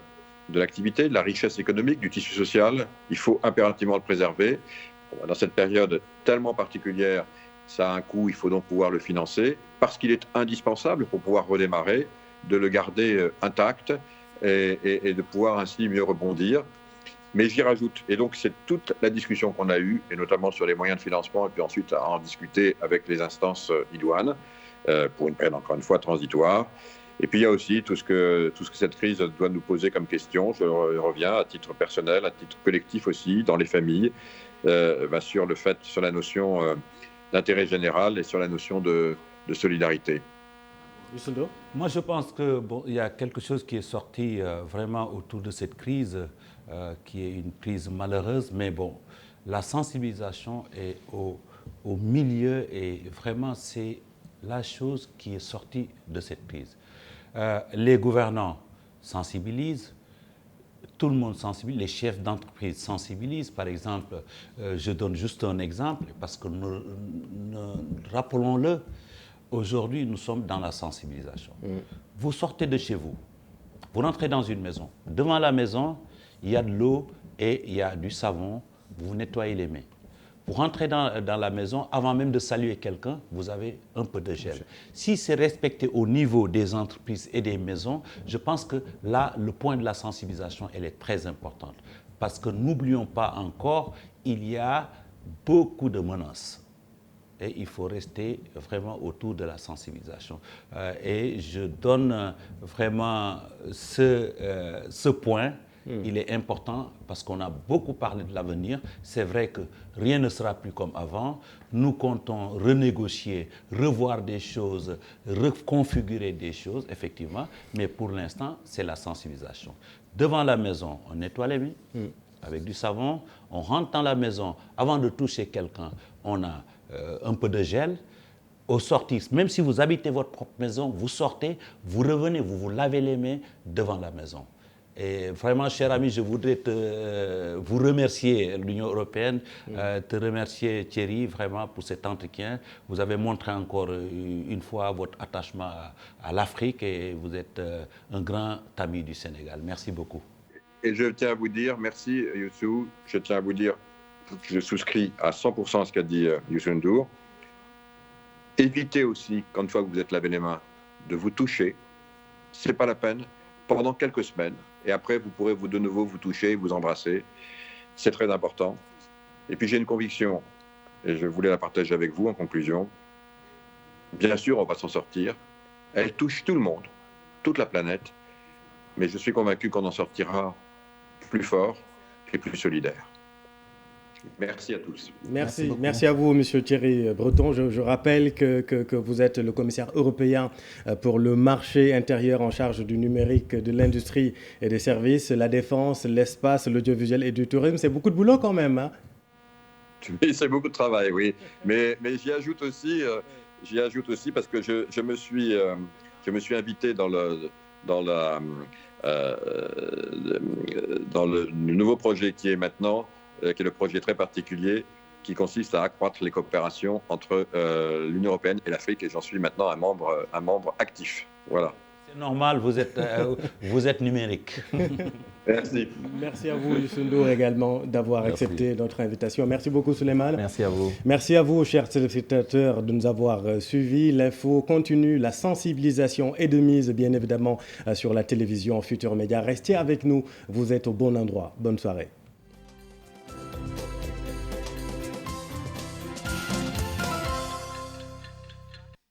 l'activité, de la richesse économique, du tissu social. Il faut impérativement le préserver. Dans cette période tellement particulière, Ça a un coût, il faut donc pouvoir le financer, parce qu'il est indispensable pour pouvoir redémarrer, de le garder intact et de pouvoir ainsi mieux rebondir. Mais j'y rajoute, et donc c'est toute la discussion qu'on a eue, et notamment sur les moyens de financement, et puis ensuite à en discuter avec les instances idoines, pour une période encore une fois transitoire. Et puis il y a aussi tout ce que cette crise doit nous poser comme question. Je reviens à titre personnel, à titre collectif aussi, dans les familles, sur la notion d'intérêt général et sur la notion de solidarité. Moi, je pense qu'il y a quelque chose qui est sorti vraiment autour de cette crise, qui est une crise malheureuse, mais bon, la sensibilisation est au milieu et vraiment c'est la chose qui est sortie de cette crise. Les gouvernants sensibilisent, tout le monde sensibilise, les chefs d'entreprise sensibilisent. Par exemple, je donne juste un exemple, parce que rappelons-le, aujourd'hui nous sommes dans la sensibilisation. Vous sortez de chez vous, vous rentrez dans une maison. Devant la maison, il y a de l'eau et il y a du savon, vous nettoyez les mains. Vous rentrez dans la maison, avant même de saluer quelqu'un, vous avez un peu de gel. Si c'est respecté au niveau des entreprises et des maisons, je pense que là, le point de la sensibilisation, elle est très importante. Parce que n'oublions pas encore, il y a beaucoup de menaces. Et il faut rester vraiment autour de la sensibilisation. Et je donne vraiment ce point. Il est important parce qu'on a beaucoup parlé de l'avenir. C'est vrai que rien ne sera plus comme avant. Nous comptons renégocier, revoir des choses, reconfigurer des choses, effectivement. Mais pour l'instant, c'est la sensibilisation. Devant la maison, on nettoie les mains avec du savon. On rentre dans la maison. Avant de toucher quelqu'un, on a un peu de gel. Au sortir, même si vous habitez votre propre maison, vous sortez, vous revenez, vous vous lavez les mains devant la maison. Et vraiment, cher ami, je voudrais vous remercier, l'Union européenne, te remercier, Thierry, vraiment pour cet entretien. Vous avez montré encore une fois votre attachement à l'Afrique et vous êtes un grand ami du Sénégal. Merci beaucoup. Et je tiens à vous dire, merci Youssou, je tiens à vous dire que je souscris à 100% à ce qu'a dit Youssou N'Dour. Évitez aussi, quand une fois que vous êtes lavé les mains, de vous toucher. Ce n'est pas la peine, pendant quelques semaines. Et après, vous pourrez de nouveau vous toucher, vous embrasser. C'est très important. Et puis j'ai une conviction, et je voulais la partager avec vous en conclusion. Bien sûr, on va s'en sortir. Elle touche tout le monde, toute la planète. Mais je suis convaincu qu'on en sortira plus fort et plus solidaire. Merci à tous. Merci à vous, Monsieur Thierry Breton. Je rappelle que vous êtes le commissaire européen pour le marché intérieur en charge du numérique, de l'industrie et des services, la défense, l'espace, l'audiovisuel et du tourisme. C'est beaucoup de boulot quand même. Hein? Oui, c'est beaucoup de travail, oui. Mais j'y ajoute aussi parce que je me suis invité dans le nouveau projet qui est maintenant, qui est le projet très particulier qui consiste à accroître les coopérations entre l'Union européenne et l'Afrique, et j'en suis maintenant un membre actif. Voilà. C'est normal, vous êtes numérique. Merci. Merci à vous, Youssou N'Dour, également, d'avoir accepté notre invitation. Merci beaucoup, Souleymane. Merci à vous. Merci à vous, chers téléspectateurs, de nous avoir suivis. L'info continue, la sensibilisation est de mise, bien évidemment, sur la télévision Futur Média. Restez avec nous, vous êtes au bon endroit. Bonne soirée.